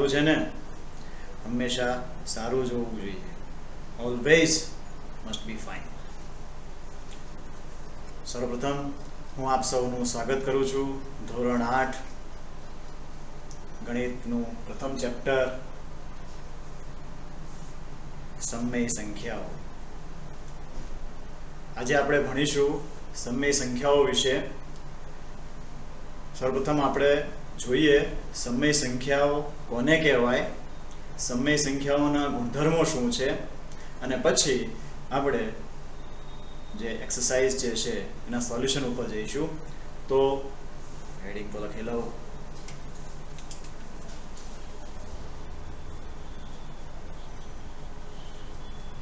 સારું છે ને? હંમેશા સારું જ હોવું જોઈએ. Always must be fine. સર્વપ્રથમ હું આપ સૌનું સ્વાગત કરું છું ધોરણ 8 ગણિતનું પ્રથમ ચેપ્ટર સમય સંખ્યાઓ. આજે આપણે ભણીશું સમય સંખ્યાઓ વિશે. સર્વપ્રથમ આપણે જોઈએ સમય સંખ્યાઓ કોને કહેવાય, સમય સંખ્યાઓના ગુણધર્મો શું છે, અને પછી આપણે જે એક્સરસાઇઝ જે છે એના સોલ્યુશન ઉપર જઈશું. તો હેડિંગ તો લખી લઉં.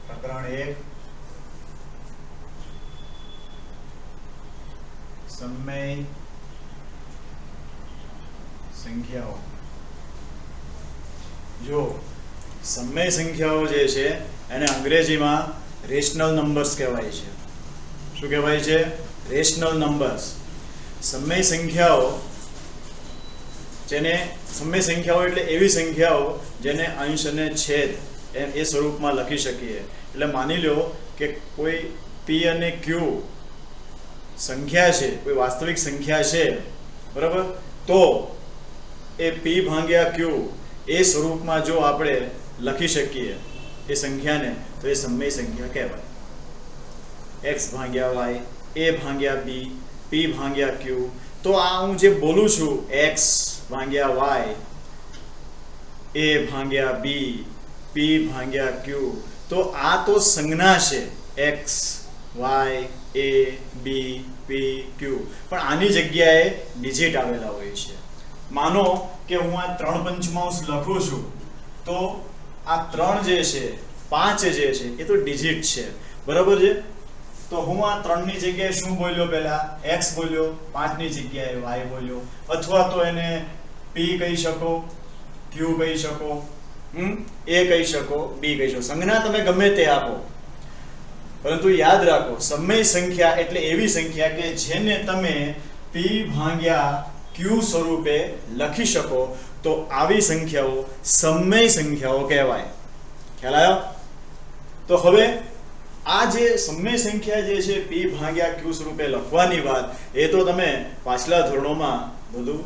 પ્રકરણ 1 સમય સંખ્યાઓ. જો સમય સંખ્યાઓ જે છે એને અંગ્રેજીમાં રેશનલ નંબર્સ કહેવાય છે. શું કહેવાય છે? Rational numbers. સમય સંખ્યાઓ એટલે એવી સંખ્યાઓ જેને અંશ અને છેદ એ સ્વરૂપમાં લખી શકીએ. એટલે માની લો કે કોઈ પી અને ક્યુ સંખ્યા છે, કોઈ વાસ્તવિક સંખ્યા છે, બરાબર? તો એ પી ભાગ્યા ક્યુ એ સ્વરૂપમાં જો આપણે લખી શકીએ એ સંખ્યાને, તો એ સમય સંખ્યા કહેવાય. x ભાગ્યા y, a ભાગ્યા b, p ભાગ્યા q. તો આ હું જે બોલું છું x ભાગ્યા y, a ભાગ્યા b, p ભાગ્યા q, તો આ તો સંજ્ઞા છે x, y, a, b, p, q. પણ આની જગ્યાએ ડિજિટ આવેલા હોય છે. માનો કે હું આ 3 પંચમાંશ લખું છું, તો આ 3 જે છે, 5 જે છે એ તો ડિજિટ છે, બરાબર છે? તો હું આ 3 ની જગ્યાએ શું બોલ્યો? પહેલા x બોલ્યો, 5 ની જગ્યાએ y બોલ્યો, અથવા તો એને p કહી શકો, q કહી શકો, a કહી શકો, b કહી શકો. સંજ્ઞા તમે ગમે તે આપો, પરંતુ યાદ રાખો સમય સંખ્યા એટલે એવી સંખ્યા કે જેને તમે p ભાગ્યા q સ્વરૂપે લખી શકો. તો આવી સંખ્યાઓ સમય સંખ્યાઓ કહેવાય. ખ્યાલ આવ્યો? તો હવે આ જે સમય સંખ્યા જે છે p ભાગ્યા q સ્વરૂપે લખવાની વાત, એ તો તમે પાછલા ધોરણોમાં બધું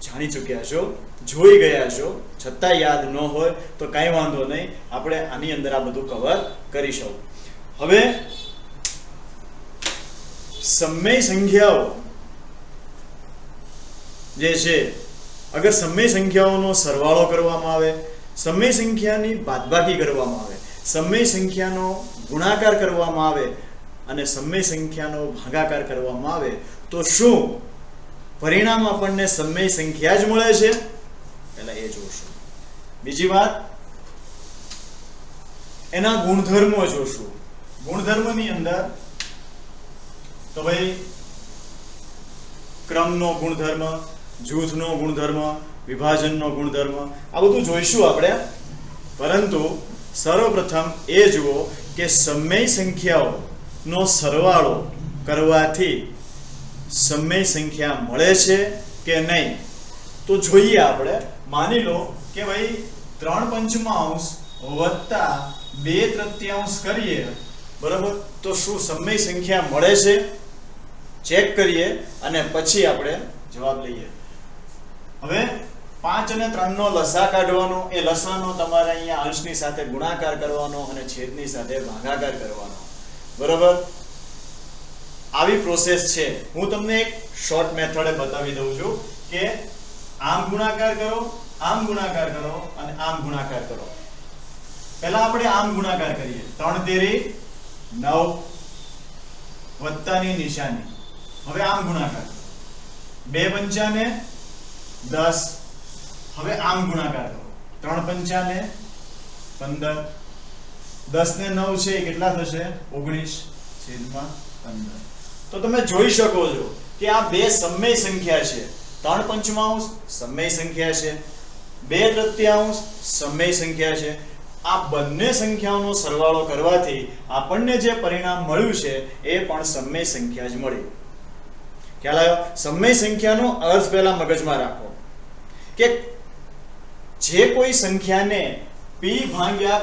જાણી ચૂક્યા છો, જોઈ ગયા છો. છતાં યાદ ન હોય તો કાંઈ વાંધો નહીં, આપણે આની અંદર આ બધું કવર કરીશું. હવે સમય સંખ્યાઓ જે છે, અગર સમય સંખ્યાઓનો સરવાળો કરવામાં આવે, સમય સંખ્યાની બાદબાકી કરવામાં આવે, સમય સંખ્યાનો ગુણાકાર કરવામાં આવે અને સમય સંખ્યાનો ભાગાકાર કરવામાં આવે, તો શું પરિણામ આપણને સમય સંખ્યા જ મળે છે? પહેલા એ જોશું. બીજી વાત, એના ગુણધર્મો જોશું. ગુણધર્મની અંદર તો ભાઈ ક્રમનો ગુણધર્મ, જૂથનો ગુણધર્મ, વિભાજનનો ગુણધર્મ, આ બધું જોઈશું આપણે. પરંતુ સર્વપ્રથમ એ જુઓ કે સમય સંખ્યાઓનો સરવાળો કરવાથી સમય સંખ્યા મળે છે કે નહીં, તો જોઈએ આપણે. માની લો કે ભાઈ 3 પંચમાંશ વત્તા 2 તૃતીયાંશ કરીએ, બરાબર? તો શું સમય સંખ્યા મળે છે? ચેક કરીએ અને પછી આપણે જવાબ લઈએ. હવે 5 અને 3 નો લસા કાઢવાનો, એ લસાનો તમારે અહીંયા અંશની સાથે ગુણાકાર કરવાનો અને છેદની સાથે ભાગાકાર કરવાનો, બરાબર? આવી પ્રોસેસ છે. હું તમને એક શોર્ટ મેથડે બતાવી દઉં છું કે આમ ગુણાકાર કરો, આમ ગુણાકાર કરો અને આમ ગુણાકાર કરો. પહેલા આપણે આમ ગુણાકાર કરીએ. 3 તેરી 9 વત્તાની નિશાની. હવે આમ ગુણાકાર, 2 પંચાને 10. હવે આમ ગુણાકાર કરો, 3 પંચાને 15, 10 ને 9 છે એ કેટલા થશે? 19/15. તો તમે જોઈ શકો છો કે આ બે સમય સંખ્યા છે. 3 પંચમાંશ સમય સંખ્યા છે, 2 તૃતીયાંશ સમય સંખ્યા છે. આ બંને સંખ્યાઓનો સરવાળો કરવાથી આપણને જે પરિણામ મળ્યું છે એ પણ સમય સંખ્યા જ મળી. ખ્યાલ આવ્યો? સમય સંખ્યાનો અર્થ પહેલા મગજમાં રાખો કે જે કોઈ સંખ્યાને p ભાગ્યા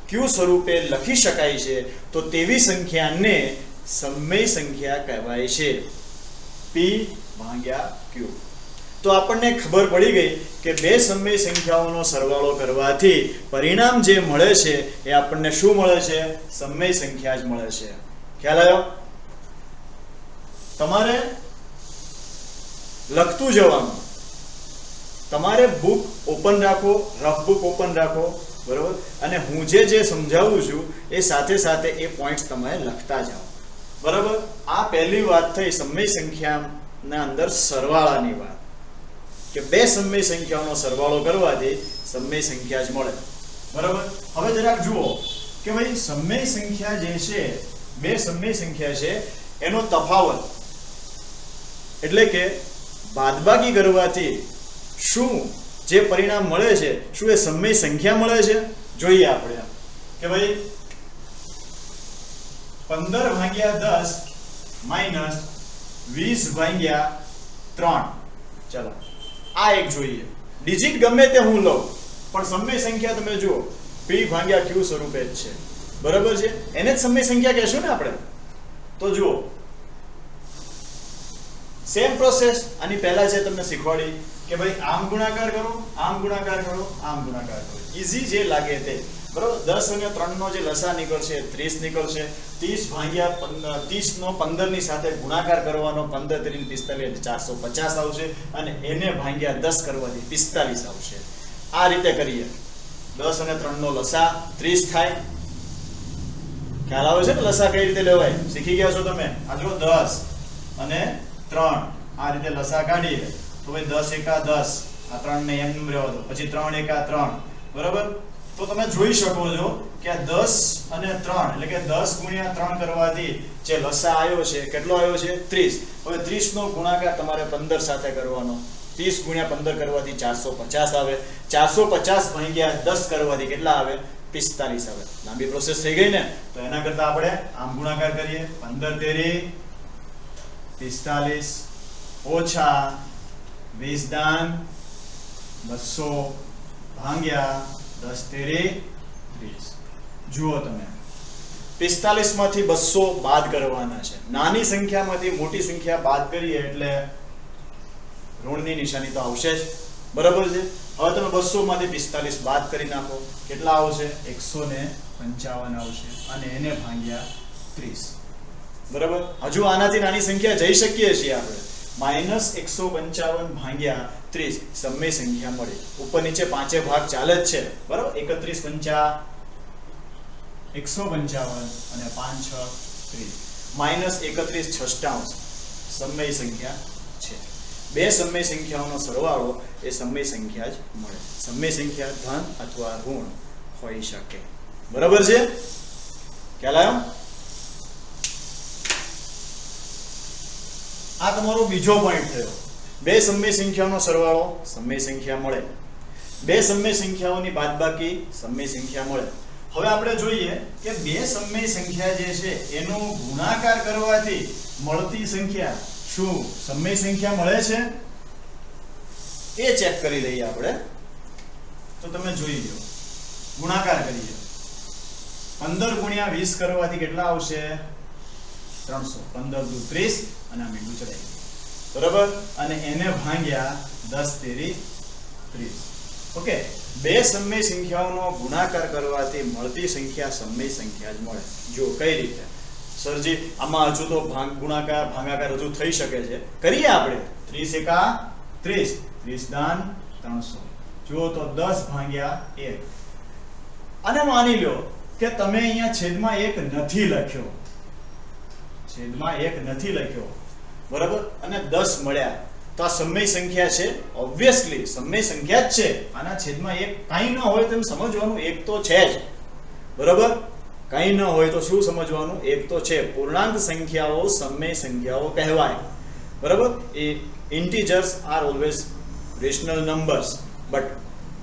q સ્વરૂપે લખી શકાય છે તો તેવી સંખ્યાને સમય સંખ્યા કહેવાય છે. p ભાગ્યા q. તો આપણને ખબર પડી ગઈ કે બે સમય સંખ્યાઓનો સરવાળો કરવાથી પરિણામ જે મળે છે એ આપણને શું મળે છે? સમય સંખ્યા જ મળે છે. ખ્યાલ આવ્યો? તમારે લખતું જવાનું. તમારે બુક ઓપન રાખો, રફ બુક ઓપન રાખો, બરોબર, અને હું જે સમજાવું છું એ સાથે સાથે એ પોઈન્ટ્સ તમે લખતા જાઓ. બરાબર. આ પહેલી વાત થઈ સમય સંખ્યાના અંદર સરવાળાની વાત, કે બે સમય સંખ્યાઓનો સરવાળો કરવાથી સમય સંખ્યા જ મળે. બરાબર. હવે જરાક જુઓ કે ભાઈ સમય સંખ્યા જે છે, બે સમય સંખ્યા છે, એનો તફાવત એટલે કે બાદબાકી કરવાથી શું જે પરિણામ મળે છે, શું એ સમય સંખ્યા મળે છે? જોઈએ આપણે કે ભાઈ 15 ભાગ્યા 10 માઈનસ 20 ભાગ્યા 3. ચાલો આ એક જોઈએ. ડિજિટ ગમે તે હું લઉં પણ સમય સંખ્યા તમે જુઓ p ભાગ્યા q સ્વરૂપે જ છે. બરાબર છે? એને જ સમય સંખ્યા કહેશું ને આપણે. તો જુઓ સેમ પ્રોસેસ આની પહેલા જે તમને શીખવાડી કે ભાઈ આમ ગુણાકાર કરો, આમ ગુણાકાર કરો, આમ ગુણાકાર કરો. ઈઝી જે લાગે તે. બરોબર. 10 અને 3 નો જે લસા નીકળશે 30 નીકળશે. 30 ભાગ્યા 30 નો 15 ની સાથે ગુણાકાર કરવાનો, 15 3 45 450 આવશે, અને એને ભાગ્યા 10 કરવાથી 45 આવશે. આ રીતે કરીએ. 10 અને 3 નો લસા 30 થાય. ખ્યાલ આવે છે ને લસા કઈ રીતે લેવાય? શીખી ગયા છો તમે. આ જો 10 અને 3 આ રીતે લસા કાઢીએ તો ભાઈ 10 એકા 10, આ 3 ને એમ રહેવા દો, પછી 3 એકા 3. બરાબર. તો તમે જોઈ શકો છો કે આ 10 અને 3 એટલે કે 10 ગુણ્યા 3 કરવાથી જે લસા આવ્યો છે કેટલો આવ્યો છે? 30. હવે 30 નો ગુણાકાર તમારે 15 સાથે કરવાનો. 30 ગુણ્યા 15 કરવાથી 450 આવે. 450 ભાગ્યા 10 કરવાથી કેટલા આવે? 45 આવે. લાંબી પ્રોસેસ થઈ ગઈ ને? તો એના કરતા આપણે આમ ગુણાકાર કરીએ. 15 તેરી 45 ઓછા 20 દાન 200 ભાગ્યા 10 તેરી 30. જુઓ તમે 45 માંથી 200 બાદ કરવાના છે. નાની સંખ્યામાંથી મોટી સંખ્યા બાદ કરીએ એટલે ઋણની નિશાની તો આવશે જ. બરાબર છે? હવે તમે 200 માંથી 45 બાદ કરી નાખો. કેટલા આવશે? 155 આવશે, અને એને ભાગ્યા 30. બરાબર. હજુ આનાથી નાની સંખ્યા જઈ શકીએ છીએ આપણે. -155 ભાગ્યા 30 સમય સંખ્યા મળી. ઉપર નીચે પાંચે ભાગ ચાલે જ છે. બરાબર. 31 5 155 અને 5 6 30. -31 6 સમય સંખ્યા છે. બે સમય સંખ્યાઓનો સરવાળો એ સમય સંખ્યા જ મળે. સમય સંખ્યા ધન અથવા ઋણ હોઈ શકે. બરાબર છે? ખ્યાલ આવ્યો? આ તમારો બીજો પોઈન્ટ થયો. બે સમય સંખ્યાઓનો સરવાળો સમય સંખ્યા મળે. બે સમય સંખ્યાઓની બાદબાકી સમય સંખ્યા મળે. હવે આપણે જોઈએ કે બે સમય સંખ્યા જે છે એનો ગુણાકાર કરવાથી મળતી સંખ્યા શું સમય સંખ્યા મળે છે? એ ચેક કરી લઈએ આપણે. તો તમે જોઈ લો. ગુણાકાર કરીએ. 15 ગુણ્યા 20 કરવાથી કેટલા આવશે? 300. 15 દુ 30 અને આ મીંડું ચડાઈ. બરાબર. અને એને ભાગ્યા 10 તેરી 30. ઓકે. બે સમય સંખ્યાઓનો ગુણાકાર કરવાથી મળતી સંખ્યા સમય સંખ્યા જ મળે. જો કઈ રીતે? સરજી આમાં હજુ તો ગુણાકાર ભાગાકાર હજુ થઈ શકે છે. કરીએ આપણે. 30 એકા 30, 30 દાન 300. જુઓ તો 10 ભાગ્યા 1. અને માની લો કે તમે અહીંયા છેદમાં 1 નથી લખ્યો. છેદમાં 1 નથી લખ્યો. બરાબર. અને 10 મળ્યા. તો આ સમય સંખ્યા છે. ઓબ્વિયસલી સમય સંખ્યા જ છે. આના છેદમાં 1 કાંઈ ન હોય તેમ સમજવાનું, 1 તો છે જ. બરાબર. કાંઈ ન હોય તો શું સમજવાનું? 1 તો છે. પૂર્ણાંક સંખ્યાઓ સમય સંખ્યાઓ કહેવાય. બરાબર. એ integers are always rational numbers, but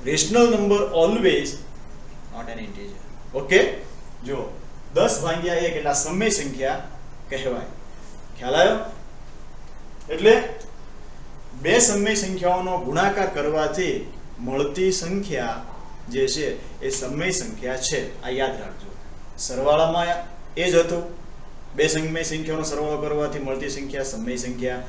rational number always not an integer. Okay. જો 10 ભાગ્યા 1 એટલે સમય સંખ્યા કહેવાય. ખ્યાલ આવ્યો? એટલે બે સમય સંખ્યાઓનો ગુણાકાર કરવાથી મળતી સંખ્યા જે છે એ સમય સંખ્યા છે. આ યાદ રાખજો. સરવાળામાં એ જ હતું, બે સમય સંખ્યાઓનો સરવાળો કરવાથી મળતી સંખ્યા સમય સંખ્યા,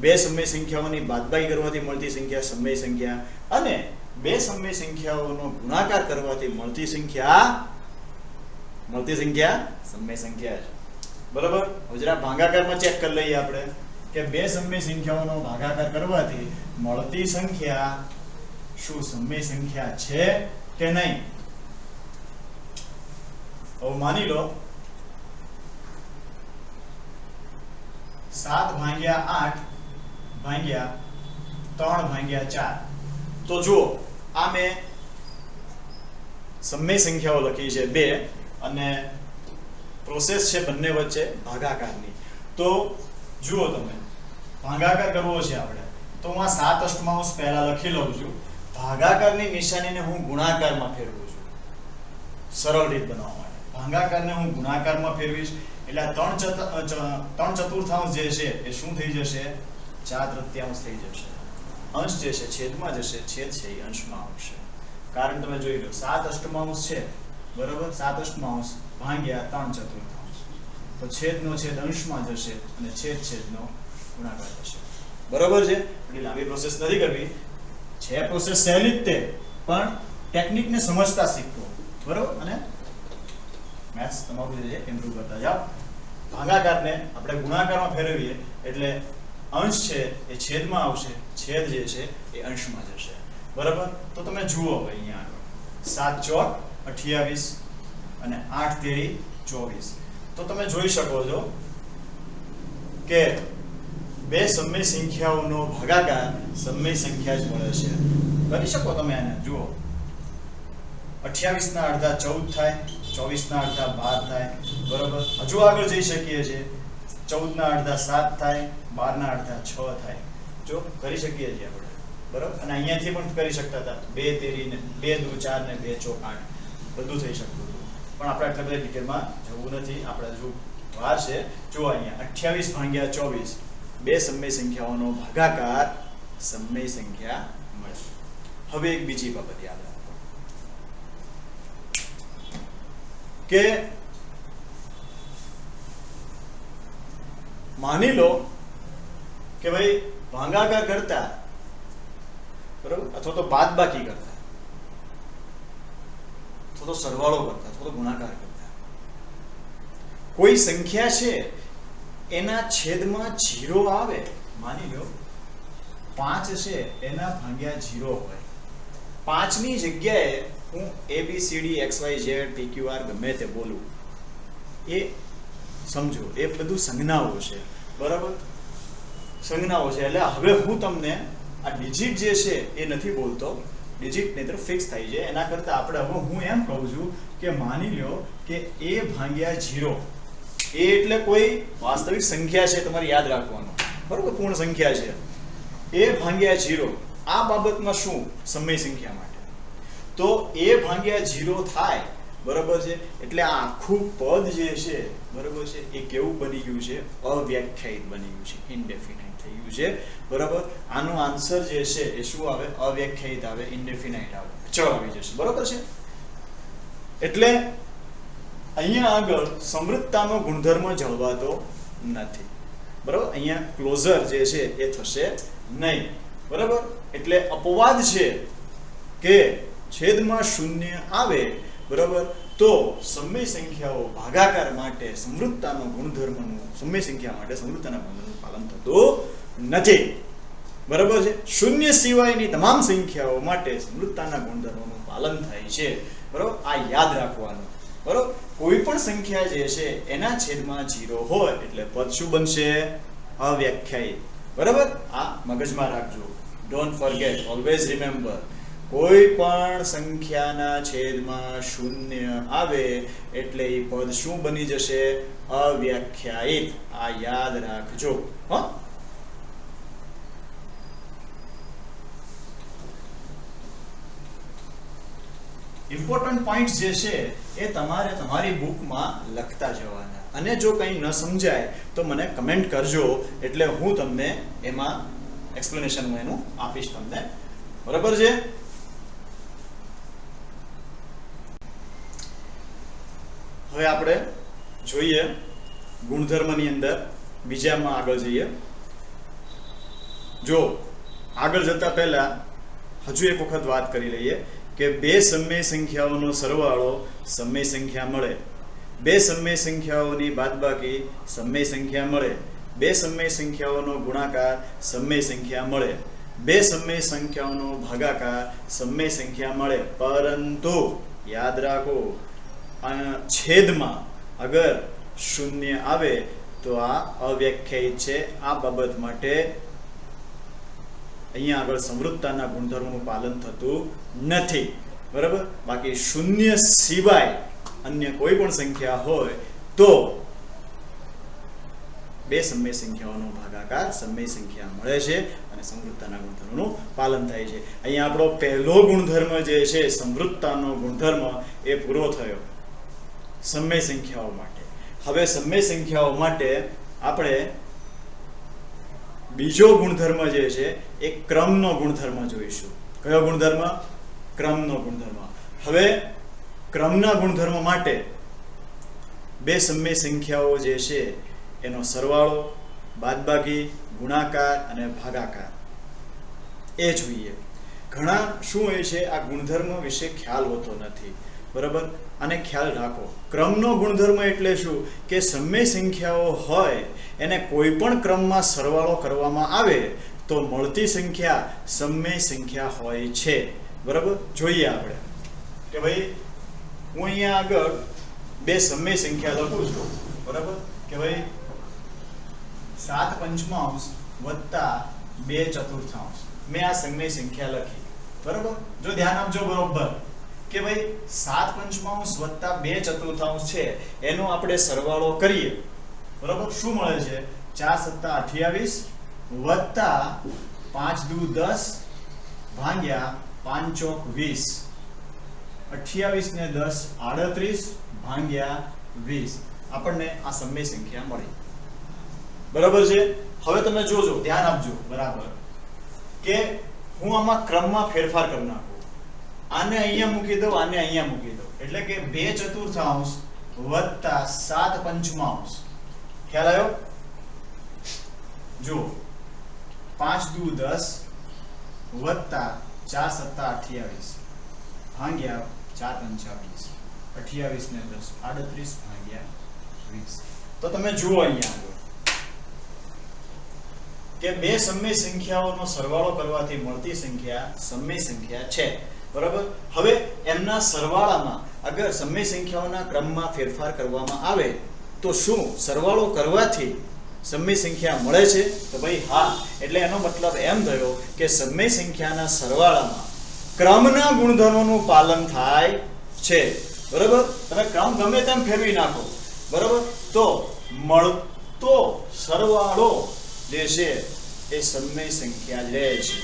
બે સમય સંખ્યાઓની બાદબાકી કરવાથી મળતી સંખ્યા સમય સંખ્યા, અને બે સમય સંખ્યાઓનો ગુણાકાર કરવાથી મળતી સંખ્યા સમય સંખ્યા છે. બરાબર. હવે જરા ભાગાકારમાં ચેક કરી લઈએ આપણે કે બે સમય સંખ્યાઓનો ભાગાકાર કરવાથી મળતી સંખ્યા શું સમય સંખ્યા છે કે નહીં. હવે માની લો 7/8/3/4. તો જુઓ, આ મેં સમય સંખ્યાઓ લખી છે બે, અને પ્રોસેસ છે બંને વચ્ચે ભાગાકારની. તો જુઓ, તમે ભાગાકાર કરવો છે આપણે, તો હું આ 7 અષ્ટમાંશ પહેલા લખી લઉં છું. ભાગાકારની નિશાનીને હું ગુણાકારમાં ફેરવું છું સરળ રીત બનાવવા માટે. ભાગાકારને હું ગુણાકારમાં ફેરવીશ એટલે 3/4 જે છે એ શું થઈ જશે? 4/3 થઈ જશે. અંશ જે છે છેદમાં જશે, છેદ છે એ અંશમાં આવશે. કારણ તમે જોઈ લો, 7 અષ્ટમાંશ છે, બરાબર. 7 અષ્ટમાંશ ભાગ્યા 3/4, તો છેદનો છેદ અંશમાં જશે અને છેદનો ગુણાકાર થશે. બરાબર છે. એટલે લાંબી પ્રોસેસ નથી કરવી, છે પ્રોસેસ સહેલી જ તે, પણ ટેકનિકને સમજતા શીખવો. બરાબર. અને મેથ્સ તમારું જે છે ઇમ્પ્રૂવ કરતા જાઓ. ભાગાકારને આપણે ગુણાકારમાં ફેરવીએ એટલે અંશ છે એ છેદમાં આવશે, છેદ જે છે એ અંશમાં જશે. બરાબર. તો તમે જુઓ અહીંયા આગળ 7×4 = 28 અને 8×3 = 24. તો તમે જોઈ શકો છો કે બે સમય સંખ્યાઓનો ભાગાકાર સમય સંખ્યા જ મળે છે. કરી શકો તમે આને. જુઓ, 28 ના અડધા 14 થાય, 24 ના અડધા 12 થાય. બરાબર. હજુ આગળ જઈ શકીએ છીએ. 14 ના અડધા 7 થાય, 12 ના અડધા 6 થાય. જો કરી શકીએ છીએ આપણે. બરાબર. અને અહીંયાથી પણ કરી શકતા હતા. 2×3 ને 2×2 4 ને 2×4 8 બધું થઈ શકતું હતું. પણ આપણે આટલા બધા ડિટેલમાં જવું નથી, આપણે હજુ વાર છે. જો અહીંયા 28/24 બે સમય સંખ્યાઓનો ભાગાકાર સમય સંખ્યા મળે. હવે એક બીજી બાબત યાદ રાખો કે માની લો કે ભાઈ ભાગાકાર કરતા, બરાબર, અથવા તો બાદબાકી કરતા, અથવા તો સરવાળો કરતા, અથવા તો ગુણાકાર કરતા કોઈ સંખ્યા છે એના છેદમાં 0 આવે. માની લો 5 છે એના ભાગ્યા 0 હોય. 5 ની જગ્યાએ હું ABCD XYZ PQR ગમે તે બોલું, એ સમજો એ બધું સંજ્ઞાઓ છે. બરાબર. સંજ્ઞાઓ છે. એટલે હવે હું તમને આ ડિજિટ જે છે એ નથી બોલતો, ડિજિટ નહીતર ફિક્સ થઈ જાય. એના કરતા આપણે હવે હું એમ કહું છું કે માની લો કે A/0, એ એટલે કોઈ વાસ્તવિક સંખ્યા છે, તમારે યાદ રાખવાનું. બરોબર. પૂર્ણ સંખ્યા છે. A/0 આ બાબતમાં શું સમય સંખ્યા માટે તો A/0 થાય. બરોબર છે. એટલે આ આખું પદ જે છે, બરોબર છે, એ કેવું બની ગયું છે? અવ્યાખ્યાયિત બની ગયું છે, ઇનડેફિનાઇટ થઈ ગયું છે. બરોબર. આનો આન્સર જે છે એ શું આવે? અવ્યાખ્યાયિત આવે, ઇનડેફિનાઇટ આવે, ચલ આવી જશે. બરોબર છે. એટલે અહીંયા આગળ સમૃદ્ધતાનો ગુણધર્મ જળવાતો નથી. બરાબર. અહીંયા ક્લોઝર જે છે એ થશે નહીં. બરાબર. એટલે અપવાદ છે કે છેદમાં 0 આવે, બરાબર, તો સમય સંખ્યાઓ ભાગાકાર માટે સમૃદ્ધતાનો ગુણધર્મનું, સમય સંખ્યા માટે સમૃદ્ધતાના ગુણધર્મનું પાલન થતું નથી. બરાબર છે. 0 સિવાયની તમામ સંખ્યાઓ માટે સમૃદ્ધતાના ગુણધર્મનું પાલન થાય છે. બરાબર. આ યાદ રાખવાનું. બરાબર. કોઈ પણ સંખ્યા જે છે એના છેદમાં 0 હોય એટલે પદ શું બનશે? અવ્યાખ્યાયિત. બરાબર. આ મગજમાં રાખજો. Don't forget, always remember. કોઈ પણ સંખ્યાના છેદમાં 0 આવે એટલે એ પદ શું બની જશે? અવ્યાખ્યાયિત. આ યાદ રાખજો. હા. ઇમ્પોર્ટન્ટ પોઈન્ટ્સ જે છે એ તમારે તમારી બુકમાં લખતા જવાના. અને જો કંઈ ન સમજાય તો મને કમેન્ટ કરજો, એટલે હું તમને એમાં એક્સપ્લેનેશન હું એનું આપીશ તમને. બરાબર છે? હવે આપણે જોઈએ ગુણધર્મની અંદર બીજામાં આગળ જઈએ. જો આગળ જતા પહેલા હજુ એક વખત વાત કરી લઈએ કે બે સમય સંખ્યાઓનો સરવાળો સમય સંખ્યા મળે, બે સમય સંખ્યાઓની બાદબાકી સમય સંખ્યા મળે, બે સમય સંખ્યાઓનો ગુણાકાર સમય સંખ્યા મળે, બે સમય સંખ્યાઓનો ભાગાકાર સમય સંખ્યા મળે. પરંતુ યાદ રાખો, છેદમાં અગર શૂન્ય આવે તો આ અવ્યાખ્યાયિત છે. આ બાબત માટે અહીંયા આગળ સંવૃત્તાના ગુણધર્મોનું પાલન થતું નથી. બરાબર? બાકી શૂન્ય સિવાય અન્ય કોઈ પણ સંખ્યા હોય તો બે સમય સંખ્યાઓનો ભાગાકાર સમય સંખ્યા મળે છે અને સંવૃત્તાના ગુણધર્મોનું પાલન થાય છે. અહીંયા આપણો પહેલો ગુણધર્મ જે છે સંવૃત્તાનો ગુણધર્મ એ પૂરો થયો સમય સંખ્યાઓ માટે. હવે સમય સંખ્યાઓ માટે આપણે બીજો ગુણધર્મ જે છે એ ક્રમનો ગુણધર્મ જોઈશું. કયો ગુણધર્મ? ક્રમનો ગુણધર્મ. હવે ક્રમના ગુણધર્મ માટે બે સમય સંખ્યાઓ જે છે એનો સરવાળો, બાદબાકી, ગુણાકાર અને ભાગાકાર એ જોઈએ. ઘણા શું હોય છે આ ગુણધર્મ વિશે ખ્યાલ હોતો નથી. બરાબર? આને ખ્યાલ રાખો. ક્રમનો ગુણધર્મ એટલે શું કે સમય સંખ્યાઓ હોય એને કોઈ પણ ક્રમમાં સરવાળો કરવામાં આવે તો મળતી સંખ્યા સમય સંખ્યા હોય છે. બરાબર? જોઈએ આપણે કે ભાઈ હું અહીંયા આગળ બે સમય સંખ્યા લખું છું. બરાબર? કે ભાઈ 7/5 વત્તા 2/4 મેં આ સમય સંખ્યા લખી. બરાબર? જો ધ્યાન આપજો બરોબર કે ભાઈ 7/5 વત્તા 2/4 છે એનો આપણે સરવાળો કરીએ. બરાબર? શું મળે છે? 4 × 7 = 28 વત્તા 5 × 10 ભાગ્યા 5 × 20. 28 ને 10 38 ભાગ્યા 20 આપણને આ સમય સંખ્યા મળી. બરાબર છે? હવે તમે જોજો, ધ્યાન આપજો બરાબર કે હું આમાં ક્રમમાં ફેરફાર કરી નાખું. આને અહીંયા મૂકી દઉં, આને અહીંયા મૂકી દઉં એટલે કે 2/4 વત્તા 7/5. ખ્યાલ આવ્યો? જો 5 × 10 વત્તા 4 × 7 = 28 ભાગ્યા 4 × 5 = 28 ને 10 38 ભાગ્યા 20. તો તમે જુઓ અહીંયા આગળ કે બે સમય સંખ્યાઓનો સરવાળો કરવાથી મળતી સંખ્યા સમય સંખ્યા છે. બરાબર? હવે એમના સરવાળામાં અગર સમય સંખ્યાઓના ક્રમમાં ફેરફાર કરવામાં આવે તો શું સરવાળો કરવાથી સમય સંખ્યા મળે છે? તો ભાઈ હા. એટલે એનો મતલબ એમ થયો કે સમય સંખ્યાના સરવાળામાં ક્રમના ગુણધર્મોનું પાલન થાય છે. બરાબર? તમે ક્રમ ગમે તેમ ફેરવી નાખો. બરાબર? તો મળતો સરવાળો જે છે એ સમય સંખ્યા જ રહે છે.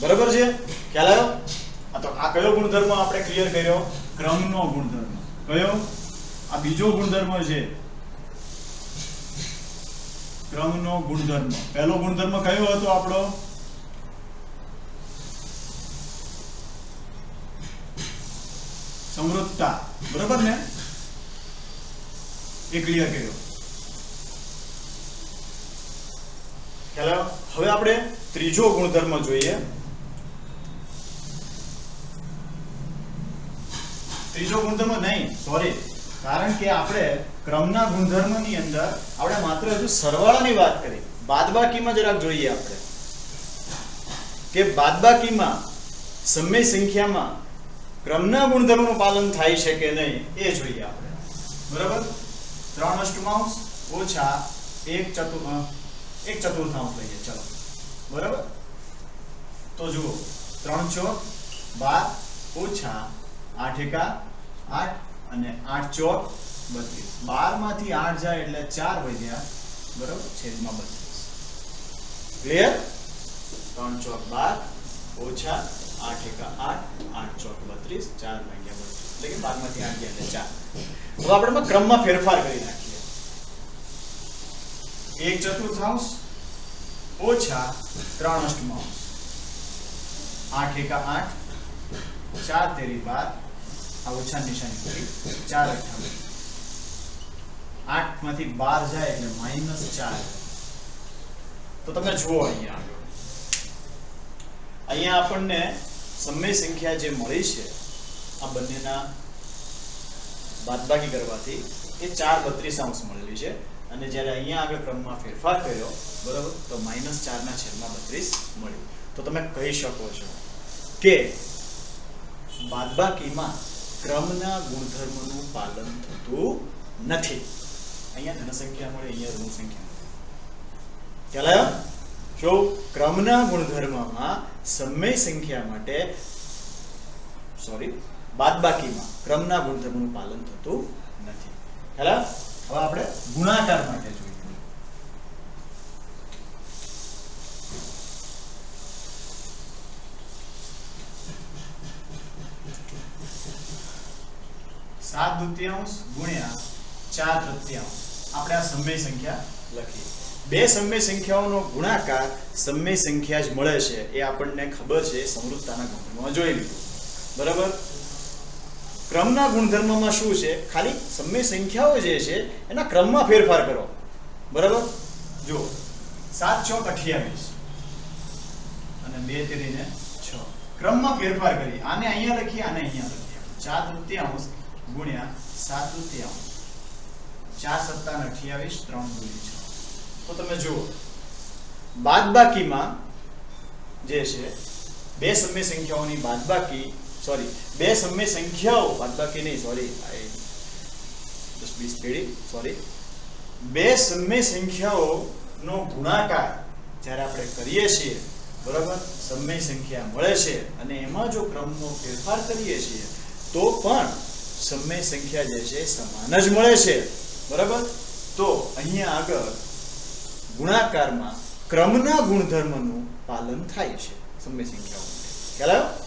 બરાબર છે? ખ્યાલ આવ્યો? તો આ કયો ગુણધર્મ આપણે ક્લિયર કર્યો? ક્રમનો ગુણધર્મ. કયો? આ બીજો ગુણધર્મ છે ક્રમનો ગુણધર્મ. પહેલો ગુણધર્મ કયો હતો આપણો? સંવૃત્તા. બરાબર ને? એ ક્લિયર કર્યો. ખ્યાલ? હવે આપણે ત્રીજો ગુણધર્મ જોઈએ. ત્રીજો ગુણધર્મ નહીં, સોરી, કારણ કે આપણે ક્રમના ગુણધર્મની અંદર આપણે માત્ર હજુ સરવાળાની વાત કરી. બાદબાકીમાં જરાક જોઈએ આપણે કે બાદબાકીમાં સમય સંખ્યામાં ક્રમના ગુણધર્મનું પાલન થાય છે કે નહીં એ જોઈએ આપણે. બરાબર? 3/8 ઓછા 1/4 લઈએ. ચલો. બરાબર? તો જુઓ 3 × 4 12 ઓછા 8 × 8 અને 8 × 4 32. 12 માંથી 8 જાય એટલે 4 વધ્યા. બરાબર? છેદમાં 32. ક્લિયર? 3 × 4 12 ઓછા 8 × 8 8 × 4 32 4 ભાગ્યા 32 એટલે કે 12 માંથી 8 ગયા એટલે 4. હવે આપણે ક્રમમાં ફેરફાર કરી નાખીએ. 1/4 ઓછા 3 અષ્ટમાંશ 8 એકા 8 4 તેરી 12 આ ઓછા નિશાની કરી 4 અઠ્ઠાવીસ 8 માંથી 12 જાય એટલે -4 તો તમે જુઓ અહીંયા આપણને સમય સંખ્યા જે મળી છે આ બંનેના બાદબાકી કરવાથી એ 4/32 મળેલી છે અને જ્યારે અહીંયા આગળ ક્રમમાં ફેરફાર કર્યો બરાબર તો -4/32 મળ્યું તો તમે કહી શકો છો કે બાદબાકીમાં ક્રમના ગુણધર્મનું પાલન થતું નથી. અહીંયા ધન સંખ્યા મળે, અહીંયા ઋણ સંખ્યા મળે. ખ્યાલ આવ્યો? શું ક્રમના ગુણધર્મમાં સમય સંખ્યા માટે બાદબાકીમાં ક્રમના ગુણધર્મનું પાલન થતું નથી. ખ્યાલ આવ્યો? હવે આપણે ગુણાકાર માટે જોઈએ. 7/2 ગુણ્યા 4/3 આપણે આ સમય સંખ્યા લખીએ. બે સમય સંખ્યાઓનો ગુણાકાર સમય સંખ્યા જ મળે છે એ આપણને ખબર છે, સમૃદ્ધતાના ગુણધર્મમાં જોઈ લીધું. બરાબર? ક્રમના ગુણધર્મમાં શું છે? ખાલી સમય સંખ્યાઓ જે છે એના ક્રમમાં ફેરફાર કરો. બરાબર? જો 7 ચોક 28 અને 2 તેરીને 6 ક્રમમાં ફેરફાર કરી. આને અહીંયા લખીએ, આને અહીંયા લખીએ. 4/3 ગુણ્યા 7/3 4 સત્તા 28 3 દૂની 6. તો તમે જુઓ બાદબાકીમાં જે છે બે સમય સંખ્યાઓની બાદબાકી બે સમય સંખ્યાઓ બાદબાકી નહીં બે સમય સંખ્યાઓનો ગુણાકાર જ્યારે આપણે કરીએ છીએ બરાબર સમય સંખ્યા મળે છે અને એમાં જો ક્રમનો ફેરફાર કરીએ છીએ તો પણ સમય સંખ્યા જે છે સમાન જ મળે છે. બરાબર? તો અહીંયા આગળ ગુણાકારમાં ક્રમના ગુણધર્મનું પાલન થાય છે સમય સંખ્યાઓ માટે. ખ્યાલ આવ્યો?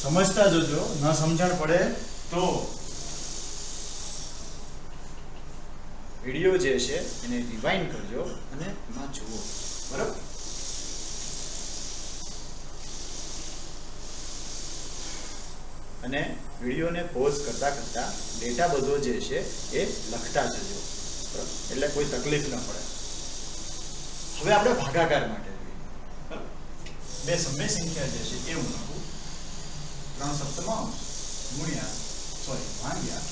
સમજતા જોજો, ન સમજણ પડે તો વિડિયો જે છે એને રિવાઇન્ડ કરજો અને એમાં જુઓ. બરાબર? અને વિડિયોને પોઝ કરતા ડેટા બધો જે છે એ લખતા જજો એટલે કોઈ તકલીફ ન પડે. હવે આપણે ભાગાકાર માટે જોઈએ. બે સમય સંખ્યા જે છે એ હું લખું 3/7 ગુણ્યા ભાગ્યા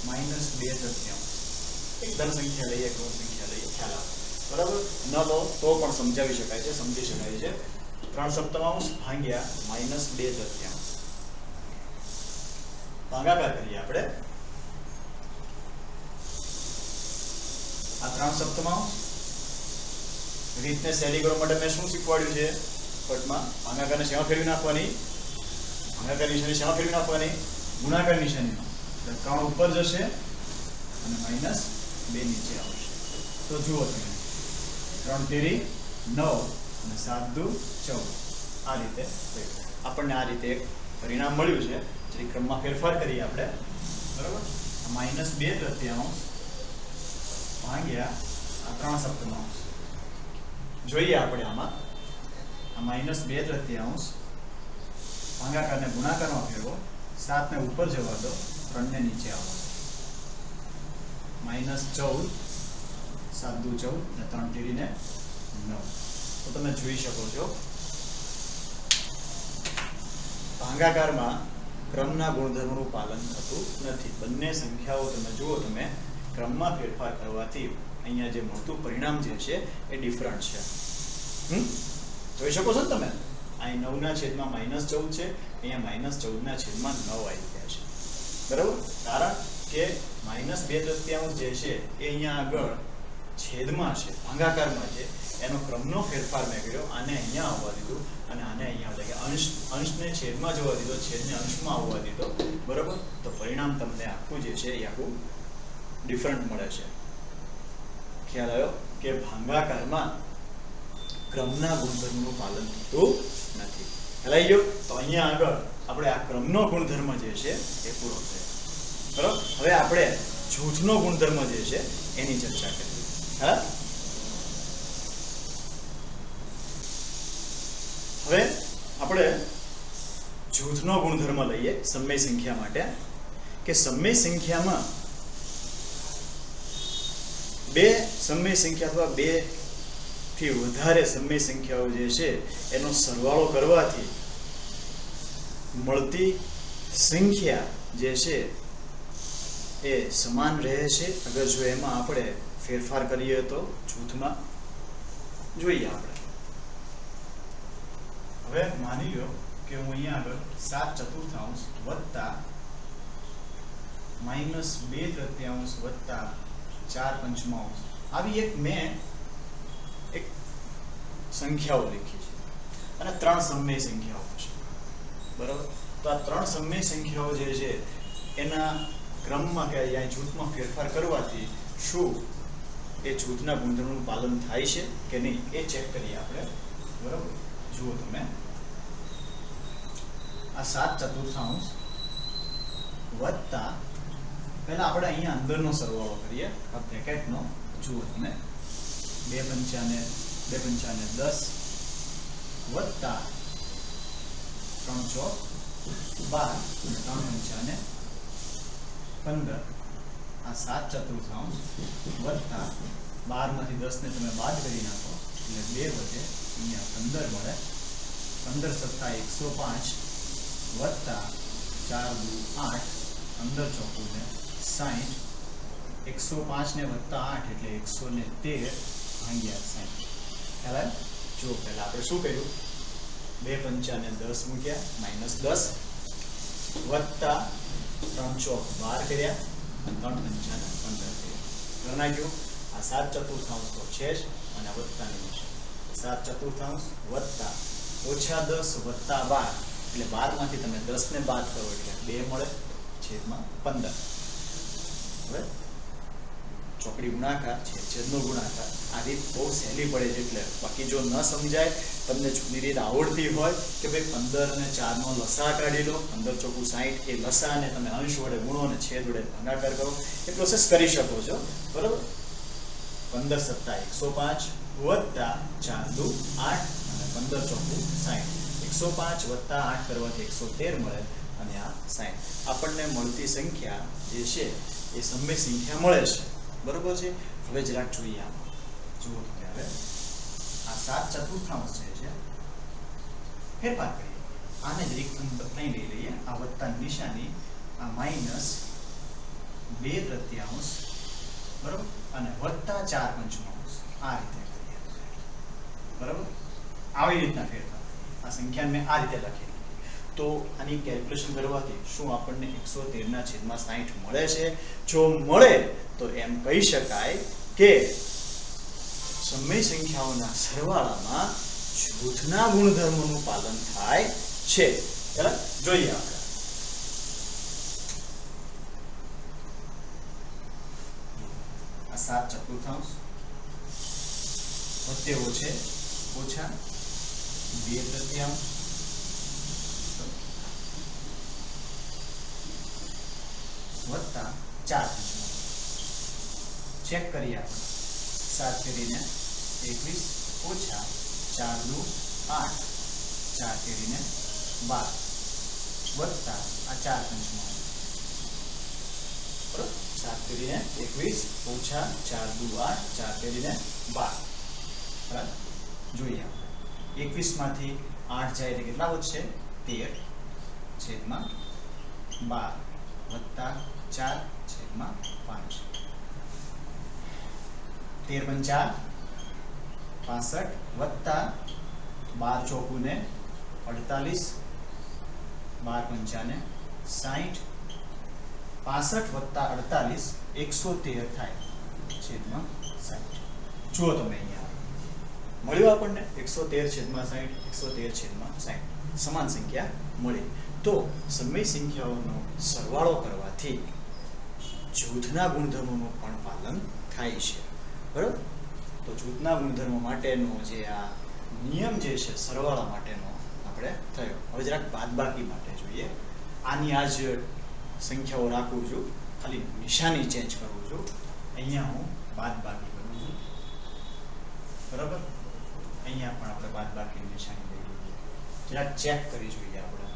-2/3 એક ધન સંખ્યા લઈએ, એક ઋણ સંખ્યા લઈએ, ખ્યાલ આવે. બરાબર? ન લો તો પણ સમજાવી શકાય છે, સમજી શકાય છે. 3/7 ભાગ્યા -2/3 ભાગાકાર કરીએ આપણે. આ 3/7 રીતને સહેલી કરવા માટે મેં શું શીખવાડ્યું છે પટમાં? ભાગાકારને શેમાં ફેરવી નાખવાની? ભાગાકાર નિશાની શેમાં ફેરવી નાખવાની? ગુણાકાર નિશાનીમાં. એટલે 3 ઉપર જશે અને -2 નીચે આવશે. તો જુઓ તમે 3 તેરી 9 અને 7 દુ 14 આ રીતે આપણને આ રીતે એક પરિણામ મળ્યું છે. જે ક્રમમાં ફેરફાર કરીએ આપણે. બરાબર? -2/3 ભાગ્યા 3/7 જોઈએ આપણે આમાં. આ -2/3 ભાગાકારને ગુણાકારમાં ફેરવો, 7 ને ઉપર જવા દો, 3 ને નીચે આવો. -14 7 દુ 14 અને 3 તેરીને 9. તો તમે જોઈ શકો છો ભાગાકારમાં ક્રમના ગુણધર્મનું પાલન થતું નથી. બંને સંખ્યાઓ તમે જુઓ, તમે ક્રમમાં ફેરફાર કરવાથી અહીંયા જે મળતું પરિણામ જે છે એ ડિફરન્ટ છે. જોઈ શકો છો તમે? અહીં 9/14 છે, અહીંયા -14/9 આવી ગયા છે. બરાબર? કારણ કે -2/3 જે છે એ અહીંયા આગળ છેદમાં છે, ભાગાકારમાં છે, એનો ક્રમનો ફેરફાર મેં કર્યો. આને અહીંયા આવવા દીધું અને આને અહીંયા એટલે કે અંશને છેદમાં જવા દીધો, છેદને અંશમાં આવવા દીધો. બરાબર? તો પરિણામ તમને આખું જે છે એ આખું ડિફરન્ટ મળે છે. ખ્યાલ આવ્યો કે ભાગાકારમાં ક્રમના ગુણધર્મનું પાલન થતું નથી. ખ્યાલ આવી ગયો? તો અહીંયા આગળ આપણે આ ક્રમનો ગુણધર્મ જે છે એ પૂરો થયો. બરાબર? હવે આપણે જૂથનો ગુણધર્મ જે છે એની ચર્ચા કરીએ. હા, હવે આપણે જૂથનો ગુણધર્મ લઈએ સમય સંખ્યા માટે કે સમય સંખ્યામાં બે સમય સંખ્યા અથવા બે થી વધારે સમય સંખ્યાઓ જે છે એનો સરવાળો કરવાથી મળતી સંખ્યા જે છે એ સમાન રહે છે અગર જો એમાં આપણે ફેરફાર કરીએ તો જૂથમાં. જોઈએ આપણે હવે માની લો કે હું અહીંયા આગળ 7/4 વત્તા -2/3 વત્તા 4/5 આવી મેં એક સંખ્યાઓ લીખી છે અને 3 સમય સંખ્યાઓ છે, બરાબર. તો આ 3 સમય સંખ્યાઓ જે છે એના ક્રમમાં કે અહીંયા જૂથમાં ફેરફાર કરવાથી શું એ જૂથના ગુણધર્મોનું પાલન થાય છે કે નહીં એ ચેક કરીએ આપણે, બરાબર. જુઓ તમે આ 7/4 વત્તા પહેલા આપણે અહીંયા અંદરનો સરવાળો કરીએ આ બ્રેકેટનો. જુઓ તમે 2 પંચાને 10 વત્તા 3 ચોક 12 3 પંચાને 15 આ 7/4 વત્તા 12 માંથી 10 ને તમે બાદ કરી નાખો એટલે 2 વધે અહીંયા 15 મળે. 15 સત્તા 105 વત્તા 4 દુ 8 15 ચોકું ને 60 105 ને વત્તા 8 એટલે 113 ભાગ્યા 60. ખ્યાલ? જો પહેલા આપણે શું કર્યું 2 પંચાને 10 મૂક્યા -10 વત્તા 3 ચોક 12 કર્યા અને 3 પંચાને 15 કર્યા. ઘર નાખ્યું આ 7/4 તો છે જ અને વત્તા નહીં છે. 7/4 વત્તા -10 વત્તા 12 એટલે 12 માંથી તમે 10 ને બાદ કરો એટલે 2 મળે છેદમાં 15. હવે ચોકડી ગુણાકાર છે છેદનો ગુણાકાર આ રીત બહુ સહેલી પડે છે એટલે બાકી જો ન સમજાય તમને જૂની રીત આવડતી હોય કે ભાઈ 15 અને 4 નો લસા કાઢી લો 15 ચોકું 60 એ લસાને તમે અંશ વડે ગુણો અને છેદ વડે ભાગાકાર કરો એ પ્રોસેસ કરી શકો છો, બરાબર. 15 સત્તા 105 વત્તા 4 દુ 8 અને 15 ચોકું 60 105 વત્તા 8 કરવાથી 113 મળે અને આ 60 આપણને મળતી સંખ્યા જે છે એ સમય સંખ્યા મળે છે, બરોબર છે. હવે જરાક જોઈએ આમાં. જુઓ તમે હવે આ 7/4 છે ફેરફાર કરીએ આને જ એક અહીં લઈ લઈએ આ વત્તા નિશાની આ -2/3 બરોબર અને વત્તા 4/5 આ રીતે કરીએ, બરોબર. આવી રીતના ફેરફાર આ સંખ્યા મેં આ રીતે લખી. તો આની કેલ્ક્યુલેશન કરવાથી શું આપણને 113 ના છેદમાં 60 મળે છે? જો મળે તો એમ કહી શકાય કે સમય સંખ્યાઓના સરવાળામાં જૂથના ગુણધર્મોનું પાલન થાય છે. ચાલો જોઈએ આપણે. આ 7/4 વત્તે ઓછે ઓછા 2/3 વત્તા 4 ચેક કરીએ આપણે. 7 કરીને 21 ઓછા 4 દુ 8 4 કરીને 12 વત્તા આ 4/5 બરોબર. 7 કરીને 21 ઓછા 4 દુ 8 4 કરીને 12 બરાબર. જોઈએ આપણે 21 માંથી 8 જાય એટલે કેટલા વધશે? 13 છેદમાં 12 વત્તા 4 છેદમાં 5 13 × 5 65 વત્તા 12 ચોકું ને 48 12 × 5 60 65 વત્તા 48 113 થાય છેદમાં 60. જુઓ તમે અહીંયા મળ્યું આપણને 113 છેદમાં 60 113 છેદમાં 60 સમાન સંખ્યા મળી. તો સમય સંખ્યાઓનો સરવાળો કરવાથી જૂથના ગુણધર્મોનું પણ પાલન થાય છે, બરાબર. તો જૂથના ગુણધર્મો માટેનો જે આ નિયમ જે છે સરવાળા માટેનો આપણે થયો. હવે જરાક બાદબાકી માટે જોઈએ. આની આ જ સંખ્યાઓ રાખું છું, ખાલી નિશાની ચેન્જ કરું છું. અહીંયા હું બાદબાકી કરું છું. બરાબર, અહીંયા પણ આપણે બાદબાકીની નિશાની લઈ લઈએ, જરા ચેક કરી જોઈએ આપણે.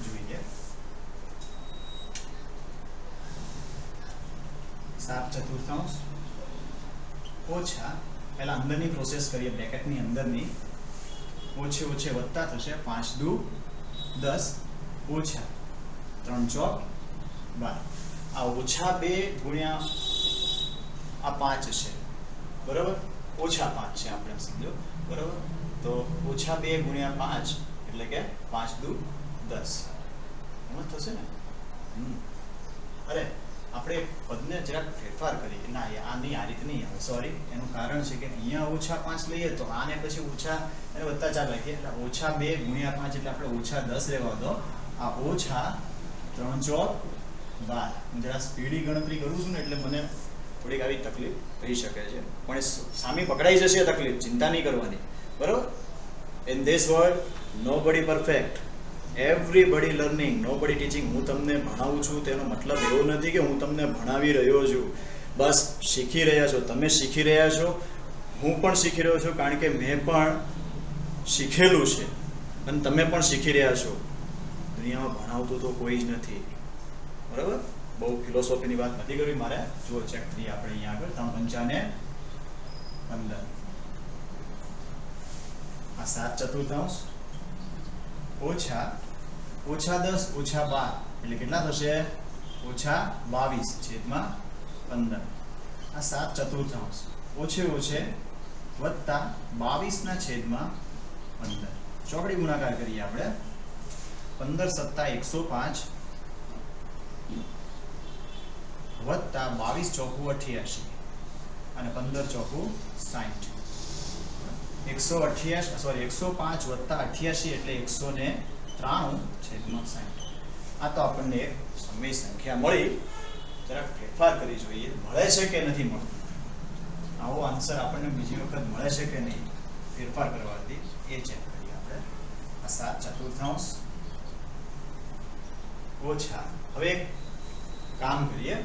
જોઈએ 7/4 ઓછા, પહેલા અંદરની પ્રોસેસ કરીએ, બ્રેકેટની અંદરની, ઓછે ઓછે વધતા થશે 5 દુ 10 ઓછા 3 ચોક 12. આ ઓછા 2 ગુણ્યા આ 5 છે, બરાબર, ઓછા 5 છે આપણે સમજો, બરાબર. તો ઓછા 2 ગુણ્યા 5 એટલે કે 5 દુ 10 એમ થશે ને. અરે આપણે પદને જરાક ફેરફાર કરીએ, ના આની આ રીતે નહીં આવે, સોરી. એનું કારણ છે કે અહીંયા ઓછા 5 લઈએ તો આને પછી ઓછા અને વત્તા 4 લખીએ, એટલે ઓછા 2 ગુણ્યા 5 એટલે આપણે ઓછા 10 રહેવા દો. આ ઓછા 3 ચોક 12. હું જરા સ્પીડી ગણતરી કરું છું ને એટલે મને થોડીક આવી તકલીફ થઈ શકે છે, પણ સામે પકડાઈ જશે તકલીફ, ચિંતા નહીં કરવાની, બરાબર. In this world nobody perfect, everybody learning, nobody teaching. હું તમને ભણાવું છું તેનો મતલબ એવો નથી કે હું તમને ભણાવી રહ્યો છું, બસ શીખી રહ્યા છો, તમે શીખી રહ્યા છો, હું પણ શીખી રહ્યો છું, કારણ કે મેં પણ શીખેલું છે અને તમે પણ શીખી રહ્યા છો. દુનિયામાં ભણાવતું તો કોઈ જ નથી, બરાબર. બહુ ફિલોસોફીની વાત નથી કરવી મારે. જો ચેક કરીએ આપણે અહીંયા આગળ 3 × 5 = 15. આ 7/4 ઓછા 10 ઓછા 12 એટલે કેટલા થશે? ઓછા 22/15. આ 7/4 ઓછે ઓછે વત્તા 22/15. ચોકડી ગુણાકાર કરીએ આપણે. 15 + 105 વત્તા 22 ચોકું 88 અને 15 ચોકું 60. 105 વત્તા 88 એટલે 193/60. આ તો આપણને એક સમય સંખ્યા મળી, જરાક ફેરફાર કરી જોઈએ, મળે છે કે નથી મળતું. આવો આન્સર આપણને બીજી વખત મળે છે કે નહીં, ફેરફાર કરવાથી એ ચેક કરીએ આપણે. આ 7/4 ઓછા, હવે એક કામ કરીએ,